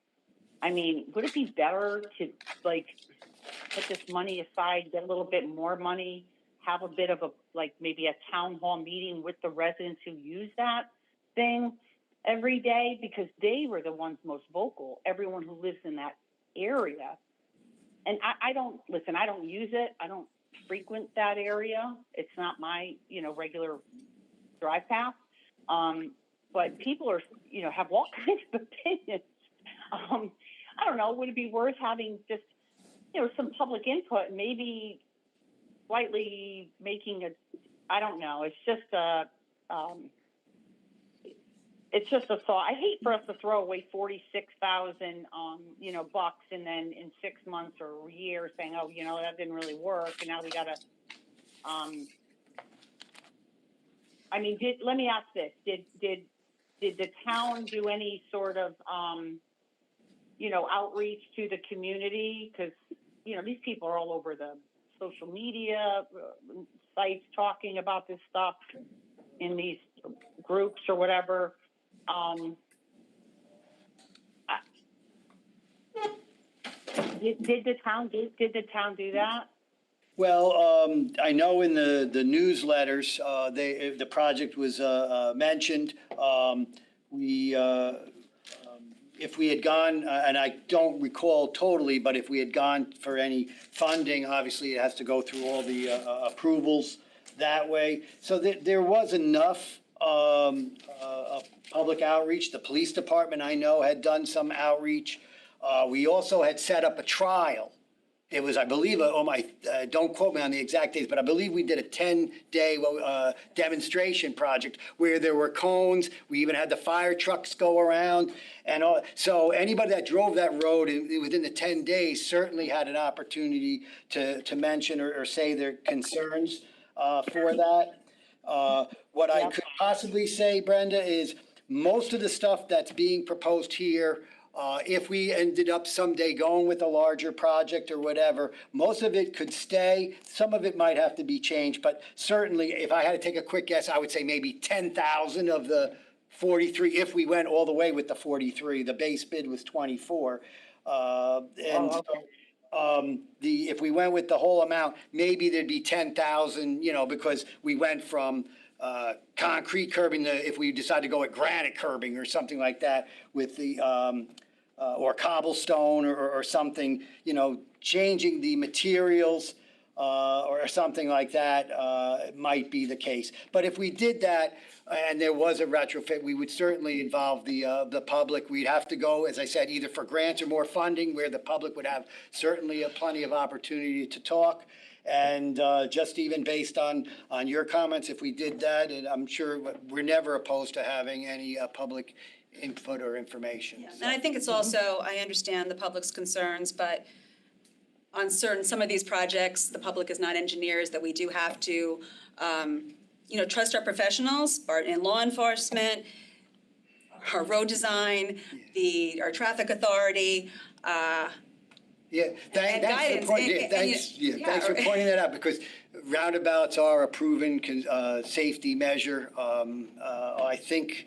I mean, would it be better to put this money aside, get a little bit more money, have a bit of maybe a town hall meeting with the residents who use that thing every day, because they were the ones most vocal, everyone who lives in that area. And I don't use it. I don't frequent that area. It's not my, regular drive path. But people are, have all kinds of opinions. I don't know, would it be worth having just, some public input, maybe slightly making I don't know, it's just a thought. I hate for us to throw away $46,000, bucks, and then in 6 months or a year saying, oh, that didn't really work, and now we gotta, let me ask this, did the town do any sort of, outreach to the community? Because these people are all over the social media sites talking about this stuff in these groups or whatever. Did the town do that? Well, I know in the newsletters, the project was mentioned. If we had gone, and I don't recall totally, but if we had gone for any funding, obviously it has to go through all the approvals that way. So there was enough public outreach. The police department, I know, had done some outreach. We also had set up a trial. It was, I believe, don't quote me on the exact dates, but I believe we did a 10-day demonstration project where there were cones. We even had the fire trucks go around. And so anybody that drove that road within the 10 days certainly had an opportunity to mention or say their concerns for that. What I could possibly say, Brenda, is most of the stuff that's being proposed here, if we ended up someday going with a larger project or whatever, most of it could stay. Some of it might have to be changed, but certainly, if I had to take a quick guess, I would say maybe 10,000 of the 43, if we went all the way with the 43. The base bid was 24. If we went with the whole amount, maybe there'd be 10,000, because we went from concrete curbing if we decide to go with granite curbing or something like that with the, or cobblestone or something, changing the materials or something like that might be the case. But if we did that and there was a retrofit, we would certainly involve the public. We'd have to go, as I said, either for grants or more funding where the public would have certainly plenty of opportunity to talk. And just even based on your comments, if we did that, and I'm sure we're never opposed to having any public input or information. Yeah. And I think it's also, I understand the public's concerns, but on some of these projects, the public is not engineers, that we do have to, trust our professionals, in law enforcement, our road design, our traffic authority, Thanks for pointing that out, because roundabouts are a proven safety measure. I think,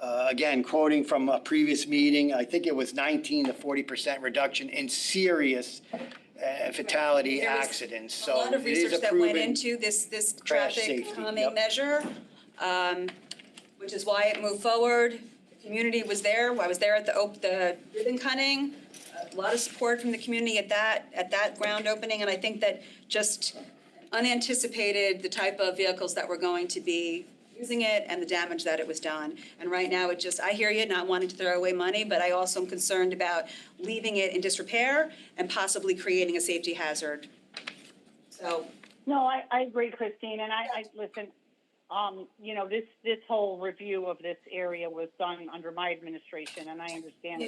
again, quoting from a previous meeting, I think it was 19 to 40% reduction in serious fatality accidents. So a lot of research that went into this traffic safety, calming measure, which is why it moved forward. The community was there. I was there at the ribbon cutting. A lot of support from the community at that ground opening, and I think that just unanticipated the type of vehicles that were going to be using it and the damage that it was done. And right now, I hear you not wanting to throw away money, but I also am concerned about leaving it in disrepair and possibly creating a safety hazard. So. No, I agree, Christine, and I listen. This whole review of this area was done under my administration, and I understand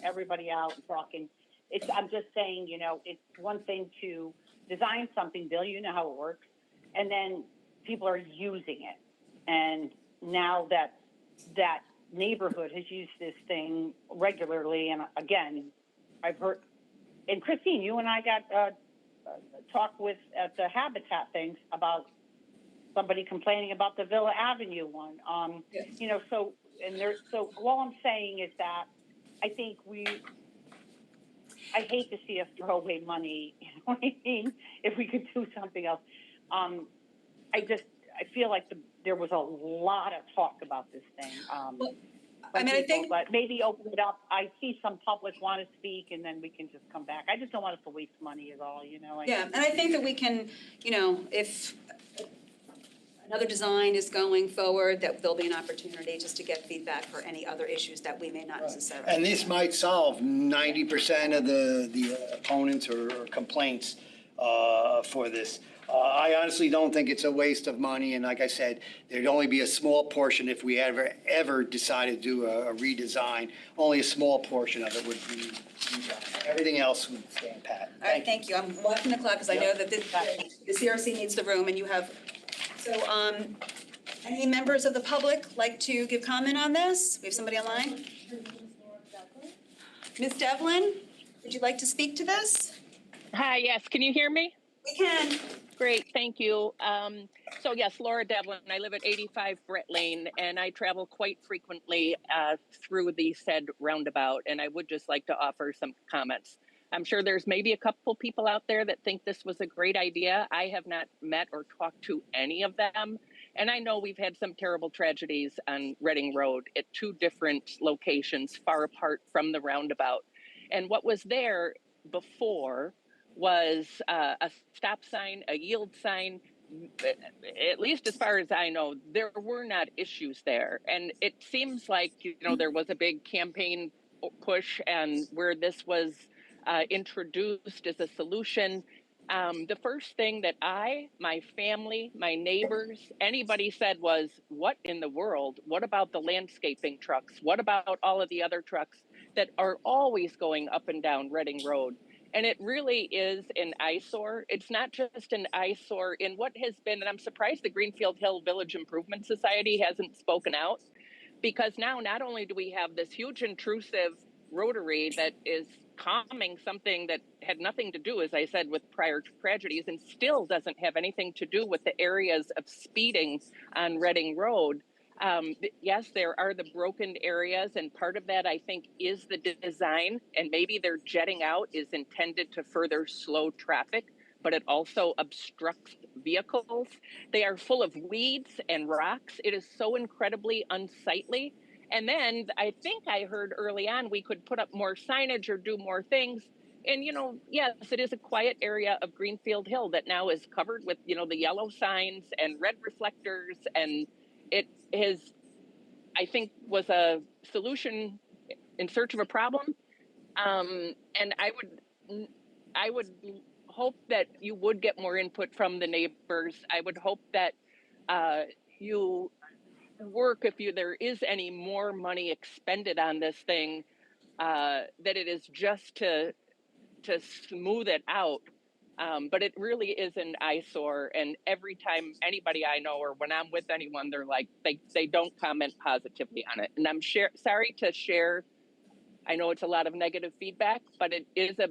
everybody out and talking. I'm just saying, it's one thing to design something, Bill, you know how it works, and then people are using it. And now that neighborhood has used this thing regularly, and again, I've heard, and Christine, you and I got talked with at the Habitat things about somebody complaining about the Villa Avenue one. So all I'm saying is that I think I hate to see us throw away money, you know what I mean? If we could do something else. I feel like there was a lot of talk about this thing. I think, but maybe open it up. I see some public want to speak, and then we can just come back. I just don't want us to waste money at all, And I think that we can, if another design is going forward, that there'll be an opportunity just to get feedback for any other issues that we may not necessarily. And this might solve 90% of the opponents or complaints for this. I honestly don't think it's a waste of money, and like I said, there'd only be a small portion if we ever decided to do a redesign. Only a small portion of it would be redone. Everything else would stand pat. All right, thank you. I'm watching the clock because I know that the CRC needs the room, and you have. So, any members of the public like to give comment on this? We have somebody online. Ms. Devlin, would you like to speak to this? Hi, yes, can you hear me? We can. Great, thank you. So yes, Laura Devlin, I live at 85 Brett Lane, and I travel quite frequently through the said roundabout, and I would just like to offer some comments. I'm sure there's maybe a couple people out there that think this was a great idea. I have not met or talked to any of them, and I know we've had some terrible tragedies on Reading Road at two different locations far apart from the roundabout. And what was there before was a stop sign, a yield sign. At least as far as I know, there were not issues there. And it seems like, there was a big campaign push and where this was introduced as a solution. The first thing that my family, my neighbors, anybody said was, what in the world? What about the landscaping trucks? What about all of the other trucks that are always going up and down Reading Road? And it really is an eyesore. It's not just an eyesore in what has been, and I'm surprised the Greenfield Hill Village Improvement Society hasn't spoken out, because now not only do we have this huge intrusive rotary that is calming something that had nothing to do, as I said, with prior tragedies, and still doesn't have anything to do with the areas of speeding on Reading Road. Yes, there are the broken areas, and part of that, I think, is the design, and maybe their jetting out is intended to further slow traffic, but it also obstructs vehicles. They are full of weeds and rocks. It is so incredibly unsightly. And then I think I heard early on we could put up more signage or do more things. And, yes, it is a quiet area of Greenfield Hill that now is covered with, the yellow signs and red reflectors. And it is, I think, was a solution in search of a problem. And I would hope that you would get more input from the neighbors. I would hope that you work, if there is any more money expended on this thing, that it is just to smooth it out. But it really is an eyesore, and every time anybody I know or when I'm with anyone, they're like, they don't comment positively on it. And I'm sorry to share. I know it's a lot of negative feedback, but it is a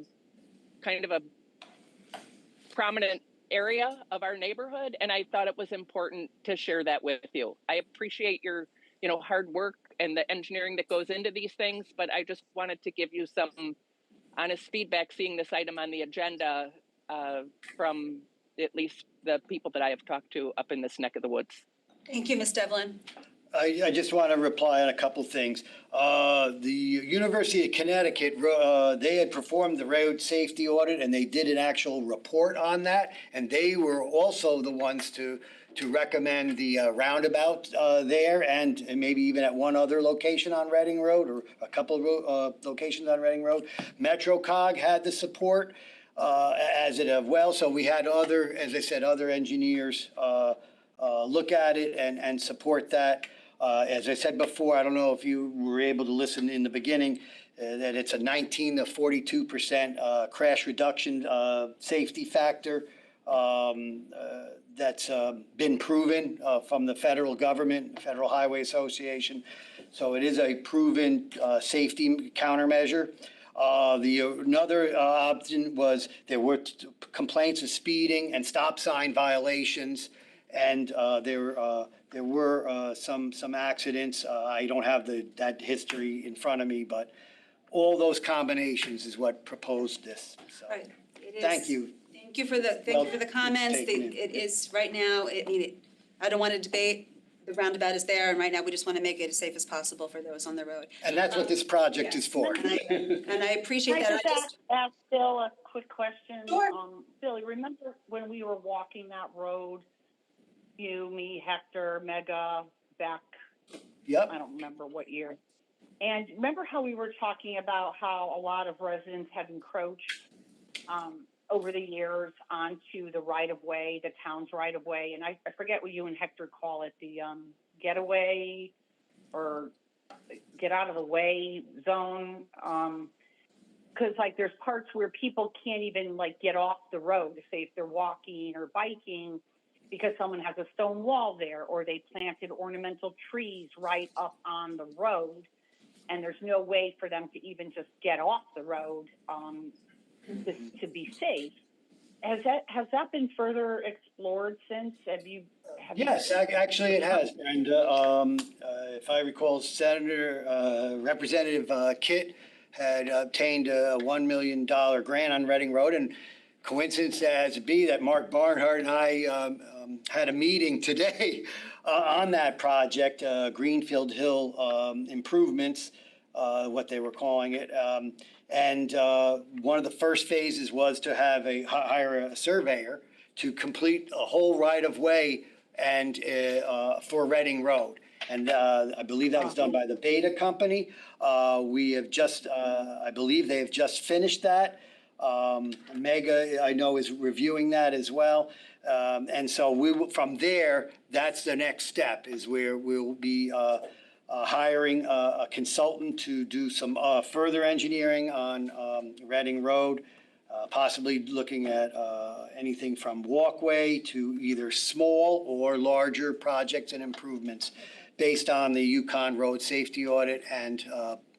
kind of a prominent area of our neighborhood, and I thought it was important to share that with you. I appreciate your, hard work and the engineering that goes into these things, but I just wanted to give you some honest feedback, seeing this item on the agenda from at least the people that I have talked to up in this neck of the woods. Thank you, Ms. Devlin. I just want to reply on a couple things. The University of Connecticut, they had performed the road safety audit and they did an actual report on that. And they were also the ones to recommend the roundabout there and maybe even at one other location on Reading Road or a couple of locations on Reading Road. MetroCog had the support as it of well. So we had other, as I said, other engineers look at it and support that. As I said before, I don't know if you were able to listen in the beginning, that it's a 19 to 42% crash reduction safety factor that's been proven from the federal government, Federal Highway Association. So it is a proven safety countermeasure. Another option was there were complaints of speeding and stop sign violations, and there were some accidents. I don't have that history in front of me, but all those combinations is what proposed this. So, Right. It is. thank you. Thank you for the comments. It is right now. I don't want to debate. The roundabout is there, and right now we just want to make it as safe as possible for those on the road. And that's what this project is for. And I appreciate Can that. I just ask Bill a quick question? Sure. Billy, remember when we were walking that road, you, me, Hector, Mega, back, Yep. I don't remember what year. And remember how we were talking about how a lot of residents had encroached over the years onto the right-of-way, the town's right-of-way, and I forget what you and Hector call it, the getaway or get out of the way zone, because there's parts where people can't even get off the road, say if they're walking or biking, because someone has a stone wall there, or they planted ornamental trees right up on the road, and there's no way for them to even just get off the road to be safe. Has that been further explored since? Have you? Yes, actually it has, Brenda. If I recall, Representative Kit had obtained a $1 million grant on Reading Road, and coincidence as it be that Mark Barnhart and I had a meeting today on that project, Greenfield Hill improvements, what they were calling it. And one of the first phases was to hire a surveyor to complete a whole right-of-way and for Reading Road. And I believe that was done by the Beta Company. We have just, I believe they have just finished that. Mega, I know, is reviewing that as well. And so from there, that's the next step, is where we'll be hiring a consultant to do some further engineering on Reading Road, possibly looking at anything from walkway to either small or larger projects and improvements based on the Yukon Road Safety Audit and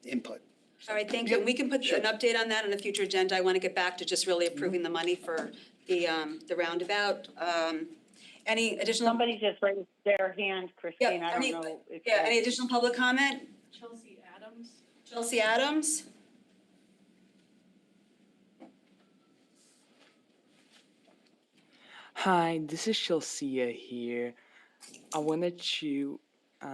input. All right, thank you. And we can put an update on that on a future agenda. I want to get back to just really approving the money for the roundabout. Any additional? Somebody just raised their hand, Christine. Yeah, I don't know if. Yeah, any additional public comment? Chelsea Adams. Chelsea Adams? Hi, this is Chelsea here. I wanted to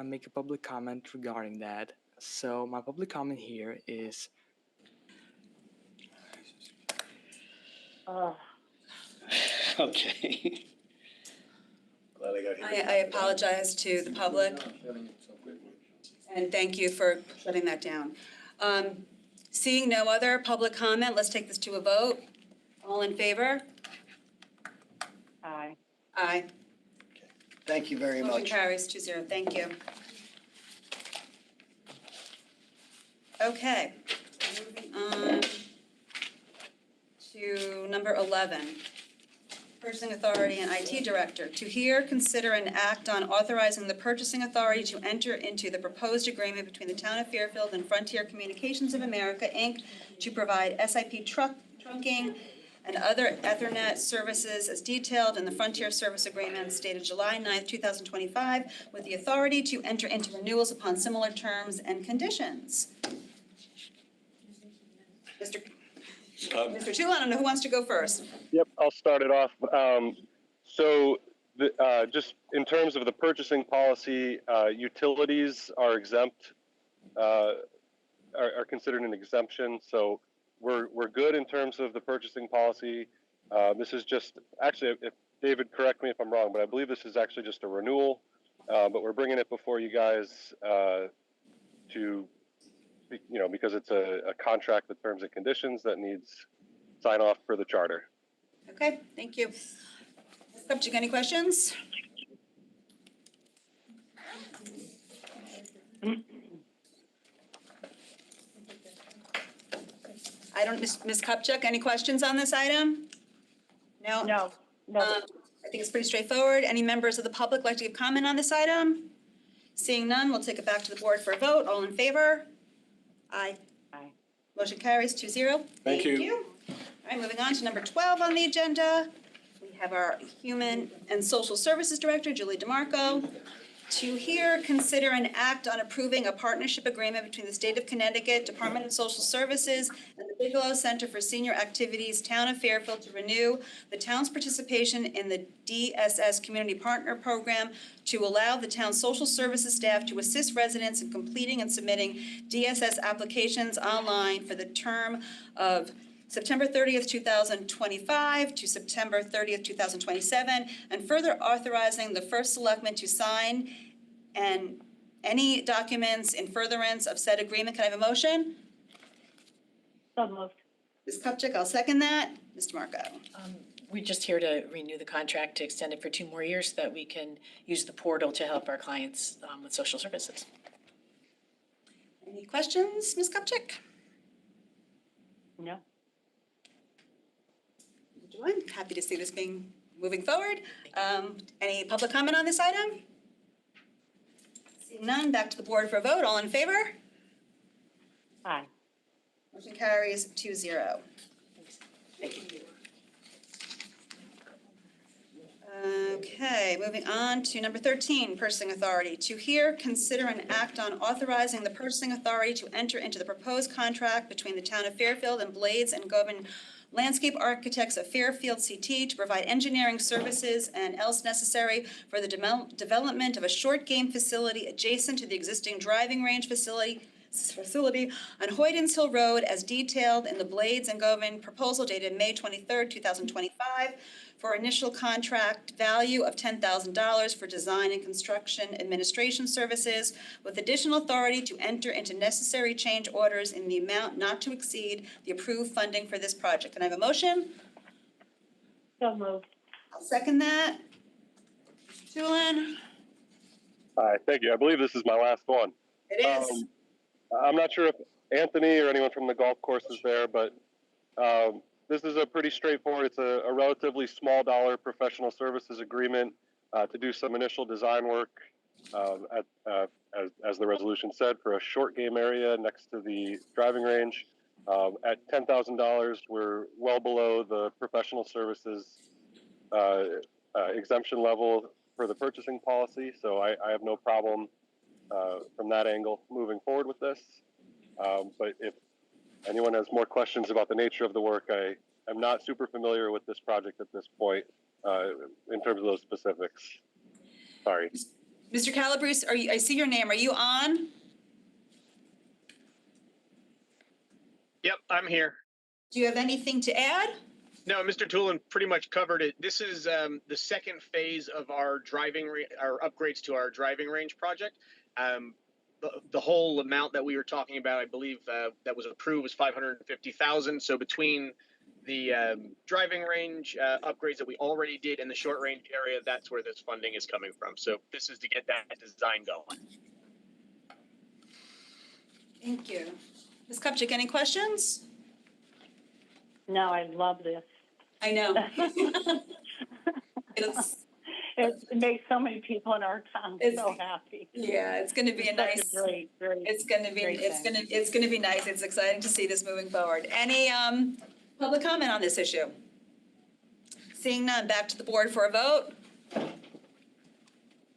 make a public comment regarding that. So my public comment here is Okay. Glad I got here. I apologize to the public, and thank you for shutting that down. Seeing no other public comment, let's take this to a vote. All in favor? Aye. Aye. Thank you very Motion much. carries 2-0. Thank you. Okay, moving on to number 11. Purchasing Authority and IT Director. To hear, consider, and act on authorizing the Purchasing Authority to enter into the proposed agreement between the Town of Fairfield and Frontier Communications of America, Inc. to provide SIP trunking and other Ethernet services as detailed in the Frontier Service Agreement dated July 9th, 2025, with the authority to enter into renewals upon similar terms and conditions. Mr. Toole, I don't know who wants to go first. Yep, I'll start it off. Just in terms of the purchasing policy, utilities are exempt, are considered an exemption. So we're good in terms of the purchasing policy. This is just, actually, if David, correct me if I'm wrong, but I believe this is actually just a renewal. But we're bringing it before you guys because it's a contract with terms and conditions that needs sign off for the charter. Okay, thank you. Ms. Kupchak, any questions? Ms. Kupchak, any questions on this item? No? No. I think it's pretty straightforward. Any members of the public like to give comment on this item? Seeing none, we'll take it back to the board for a vote. All in favor? Aye. Aye. Motion carries 2-0. Thank you. All right, moving on to number 12 on the agenda. We have our Human and Social Services Director, Julie DeMarco. To hear, consider, and act on approving a partnership agreement between the State of Connecticut Department of Social Services and the Bigelow Center for Senior Activities, Town of Fairfield, to renew the town's participation in the DSS Community Partner Program to allow the town's social services staff to assist residents in completing and submitting DSS applications online for the term of September 30th, 2025 to September 30th, 2027, and further authorizing the first selectman to sign and any documents in furtherance of said agreement. Can I have a motion? So moved. Ms. Kupchak, I'll second that. Mr. Marco. We're just here to renew the contract, to extend it for 2 more years so that we can use the portal to help our clients with social services. Any questions, Ms. Kupchak? No. I'm happy to see this moving forward. Any public comment on this item? Seeing none, back to the board for a vote. All in favor? Aye. Motion carries 2-0. Okay, moving on to number 13, purchasing authority. To hear, consider, and act on authorizing the purchasing authority to enter into the proposed contract between the town of Fairfield and Blades and Govan Landscape Architects of Fairfield CT to provide engineering services and else necessary for the development of a short game facility adjacent to the existing driving range facility on Hoydens Hill Road as detailed in the Blades and Govan proposal dated May 23rd, 2025, for initial contract value of $10,000 for design and construction administration services, with additional authority to enter into necessary change orders in the amount not to exceed the approved funding for this project. Can I have a motion? So moved. I'll second that. Tulin? Hi, thank you. I believe this is my last one. It is. I'm not sure if Anthony or anyone from the golf course is there, but this is a pretty straightforward, it's a relatively small dollar professional services agreement to do some initial design work as the resolution said, for a short game area next to the driving range. At $10,000, we're well below the professional services exemption level for the purchasing policy, so I have no problem from that angle moving forward with this. But if anyone has more questions about the nature of the work, I am not super familiar with this project at this point in terms of those specifics. Sorry. Mr. Calabrese, I see your name. Are you on? Yep, I'm here. Do you have anything to add? No, Mr. Tulin pretty much covered it. This is the second phase of our our upgrades to our driving range project. The whole amount that we were talking about, I believe, that was approved was $550,000. So between the driving range upgrades that we already did in the short range area, that's where this funding is coming from. So this is to get that design going. Thank you. Ms. Kupchak, any questions? No, I love this. I know. It makes so many people in our town so happy. Yeah, it's going to be a nice. Great. It's going to be. It's going to be nice. It's exciting to see this moving forward. Any public comment on this issue? Seeing none, back to the board for a vote.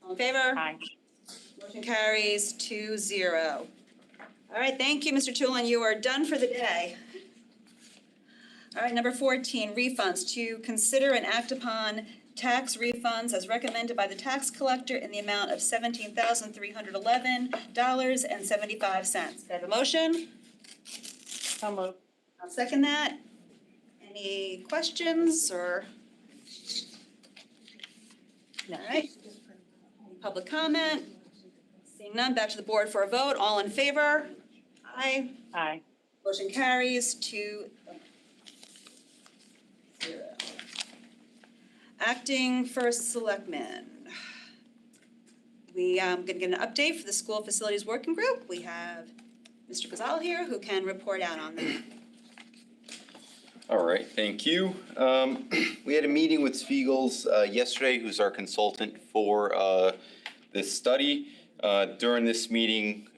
All in favor? Aye. Motion carries 2-0. All right, thank you, Mr. Tulin. You are done for the day. All right, number 14, refunds. To consider and act upon tax refunds as recommended by the tax collector in the amount of $17,311.75. Can I have a motion? So moved. I'll second that. Any questions or? No. All right. Public comment? Seeing none, back to the board for a vote. All in favor? Aye. Aye. Motion carries 2-0. Acting First Selectman. We going to get an update for the School Facilities Working Group. We have Mr. Gazal here who can report out on that. All right, thank you. We had a meeting with Spiegels yesterday, who's our consultant for this study. During this meeting,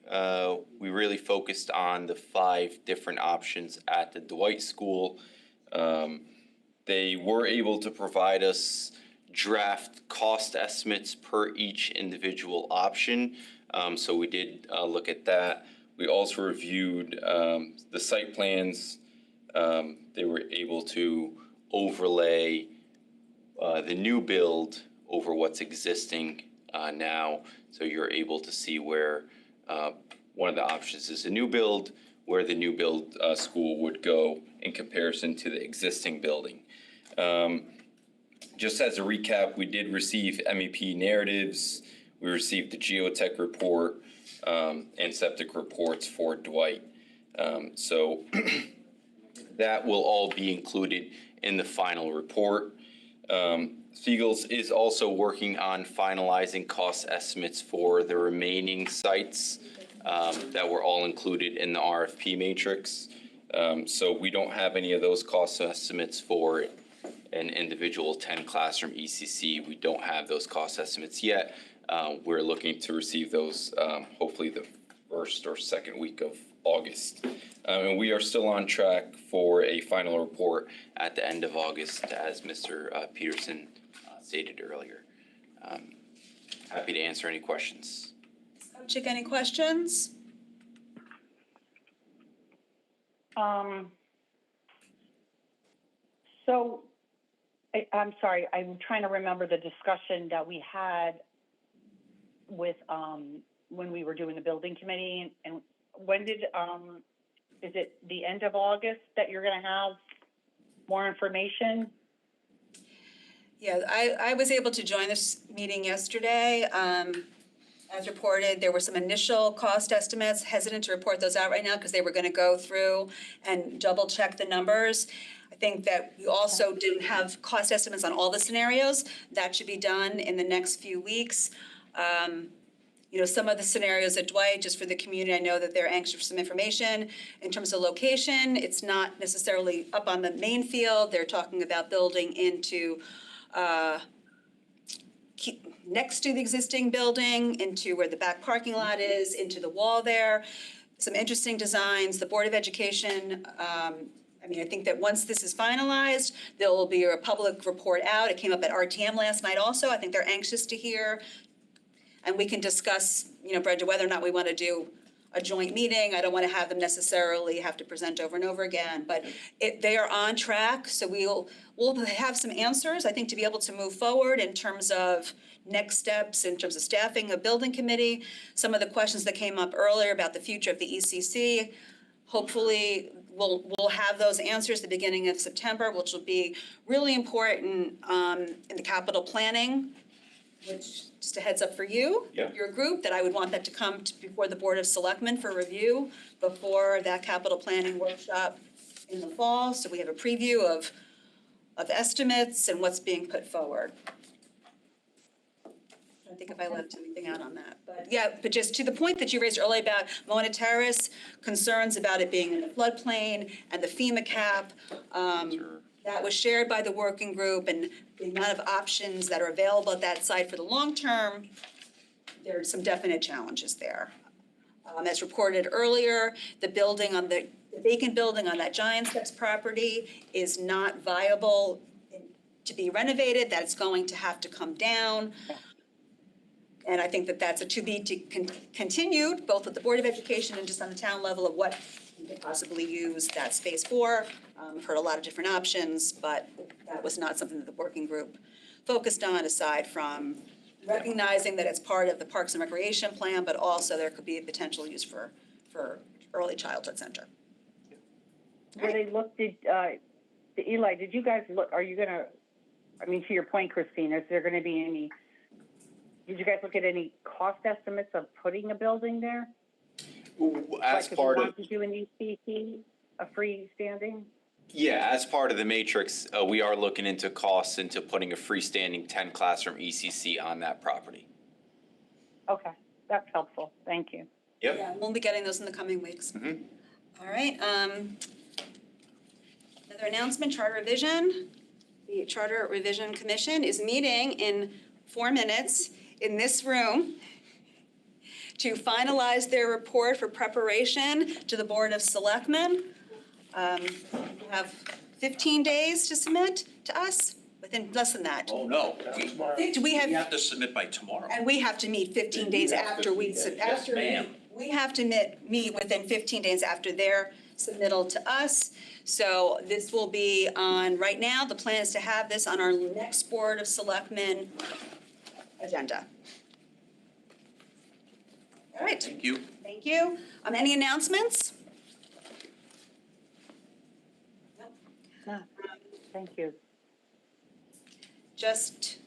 we really focused on the 5 different options at the Dwight School. They were able to provide us draft cost estimates per each individual option. So we did look at that. We also reviewed the site plans. They were able to overlay the new build over what's existing now. So you're able to see where one of the options is a new build, where the new build school would go in comparison to the existing building. Just as a recap, we did receive MEP narratives, we received the geotech report, and septic reports for Dwight. So that will all be included in the final report. Spiegels is also working on finalizing cost estimates for the remaining sites that were all included in the RFP matrix. So we don't have any of those cost estimates for an individual 10 classroom ECC. We don't have those cost estimates yet. We're looking to receive those hopefully the first or second week August. And we are still on track for a final report at the end of August, as Mr. Peterson stated earlier. Happy to answer any questions. Chick, any questions? So, I'm sorry, I'm trying to remember the discussion that we had with, when we were doing the building committee, and when did, is it the end of August that you're gonna have more information? Yeah, I was able to join this meeting yesterday. As reported, there were some initial cost estimates, hesitant to report those out right now because they were gonna go through and double check the numbers. I think that we also didn't have cost estimates on all the scenarios. That should be done in the next few weeks. You know, some of the scenarios at Dwight, just for the community, I know that they're anxious for some information. In terms of location, it's not necessarily up on the main field. They're talking about building into, next to the existing building, into where the back parking lot is, into the wall there. Some interesting designs. The Board of Education, I mean, I think that once this is finalized, there will be a public report out. It came up at RTM last night also. I think they're anxious to hear. And we can discuss, you know, Brenda, whether or not we want to do a joint meeting. I don't want to have them necessarily have to present over and over again, but they are on track. So we'll have some answers, I think, to be able to move forward in terms of next steps, in terms of staffing a building committee. Some of the questions that came up earlier about the future of the ECC, hopefully we'll have those answers at the beginning of September, which will be really important in the capital planning, which, just a heads up for you, your group, that I would want that to come before the Board of Selectmen for review before that capital planning workshop in the fall. So we have a preview of estimates and what's being put forward. I think if I left anything out on that, but yeah, but just to the point that you raised earlier about Mona Terrace, concerns about it being in a floodplain and the FEMA cap, that was shared by the working group, and the amount of options that are available at that site for the long term, there are some definite challenges there. As reported earlier, the building on the vacant building on that Giant Steps property is not viable to be renovated. That's going to have to come down. And I think that that's a to be continued, both with the Board of Education and just on the town level, of what we could possibly use that space for. I've heard a lot of different options, but that was not something that the working group focused on, aside from recognizing that it's part of the Parks and Recreation Plan, but also there could be a potential use for early childhood center. Where they looked at, Eli, did you guys look, are you gonna, I mean, to your point, Christine, is there gonna be any, did you guys look at any cost estimates of putting a building there? As part of, to do an ECC, a freestanding? yeah, as part of the matrix, we are looking into costs into putting a freestanding 10 classroom ECC on that property. Okay, that's helpful. Thank you. Yep. Yeah, we'll be getting those in the coming weeks. Mm-hmm. All right. Another announcement, Charter Revision. The Charter Revision Commission is meeting in 4 minutes in this room to finalize their report for preparation to the Board of Selectmen. You have 15 days to submit to us, within less than that. Oh, no. We have to submit by tomorrow. And we have to meet 15 days after we, we have to meet within 15 days after their submittal to us. So this will be on, right now, the plan is to have this on our next Board of Selectmen agenda. All right. Thank you. Thank you. Any announcements? Thank you. Just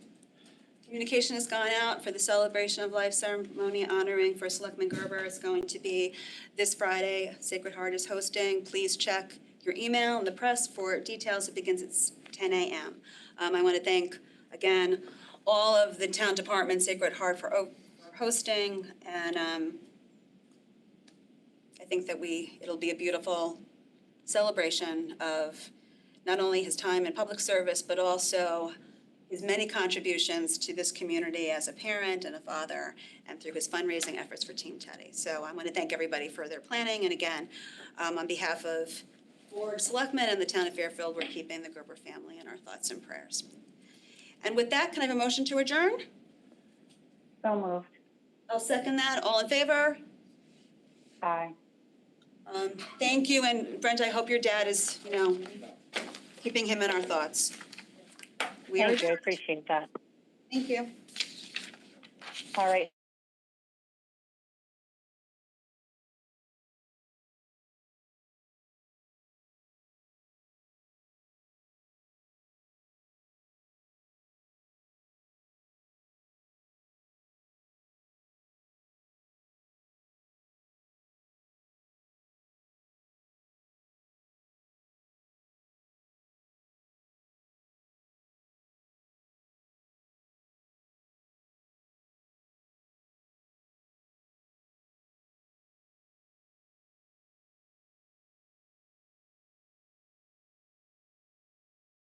communication has gone out for the Celebration of Life ceremony honoring for Selectman Gerber. It's going to be this Friday. Sacred Heart is hosting. Please check your email and the press for details. It begins at 10 a.m. I want to thank, again, all of the town departments, Sacred Heart for hosting, and I think that it'll be a beautiful celebration of not only his time in public service, but also his many contributions to this community as a parent and a father, and through his fundraising efforts for Team Teddy. So I want to thank everybody for their planning, and again, on behalf of Board, Selectmen, and the town of Fairfield, we're keeping the Gerber family in our thoughts and prayers. And with that, can I have a motion to adjourn? So moved. I'll second that. All in favor? Aye. Thank you, and Brent, I hope your dad is, keeping him in our thoughts. We are Thank you, I adjourned. appreciate that. Thank you. All right.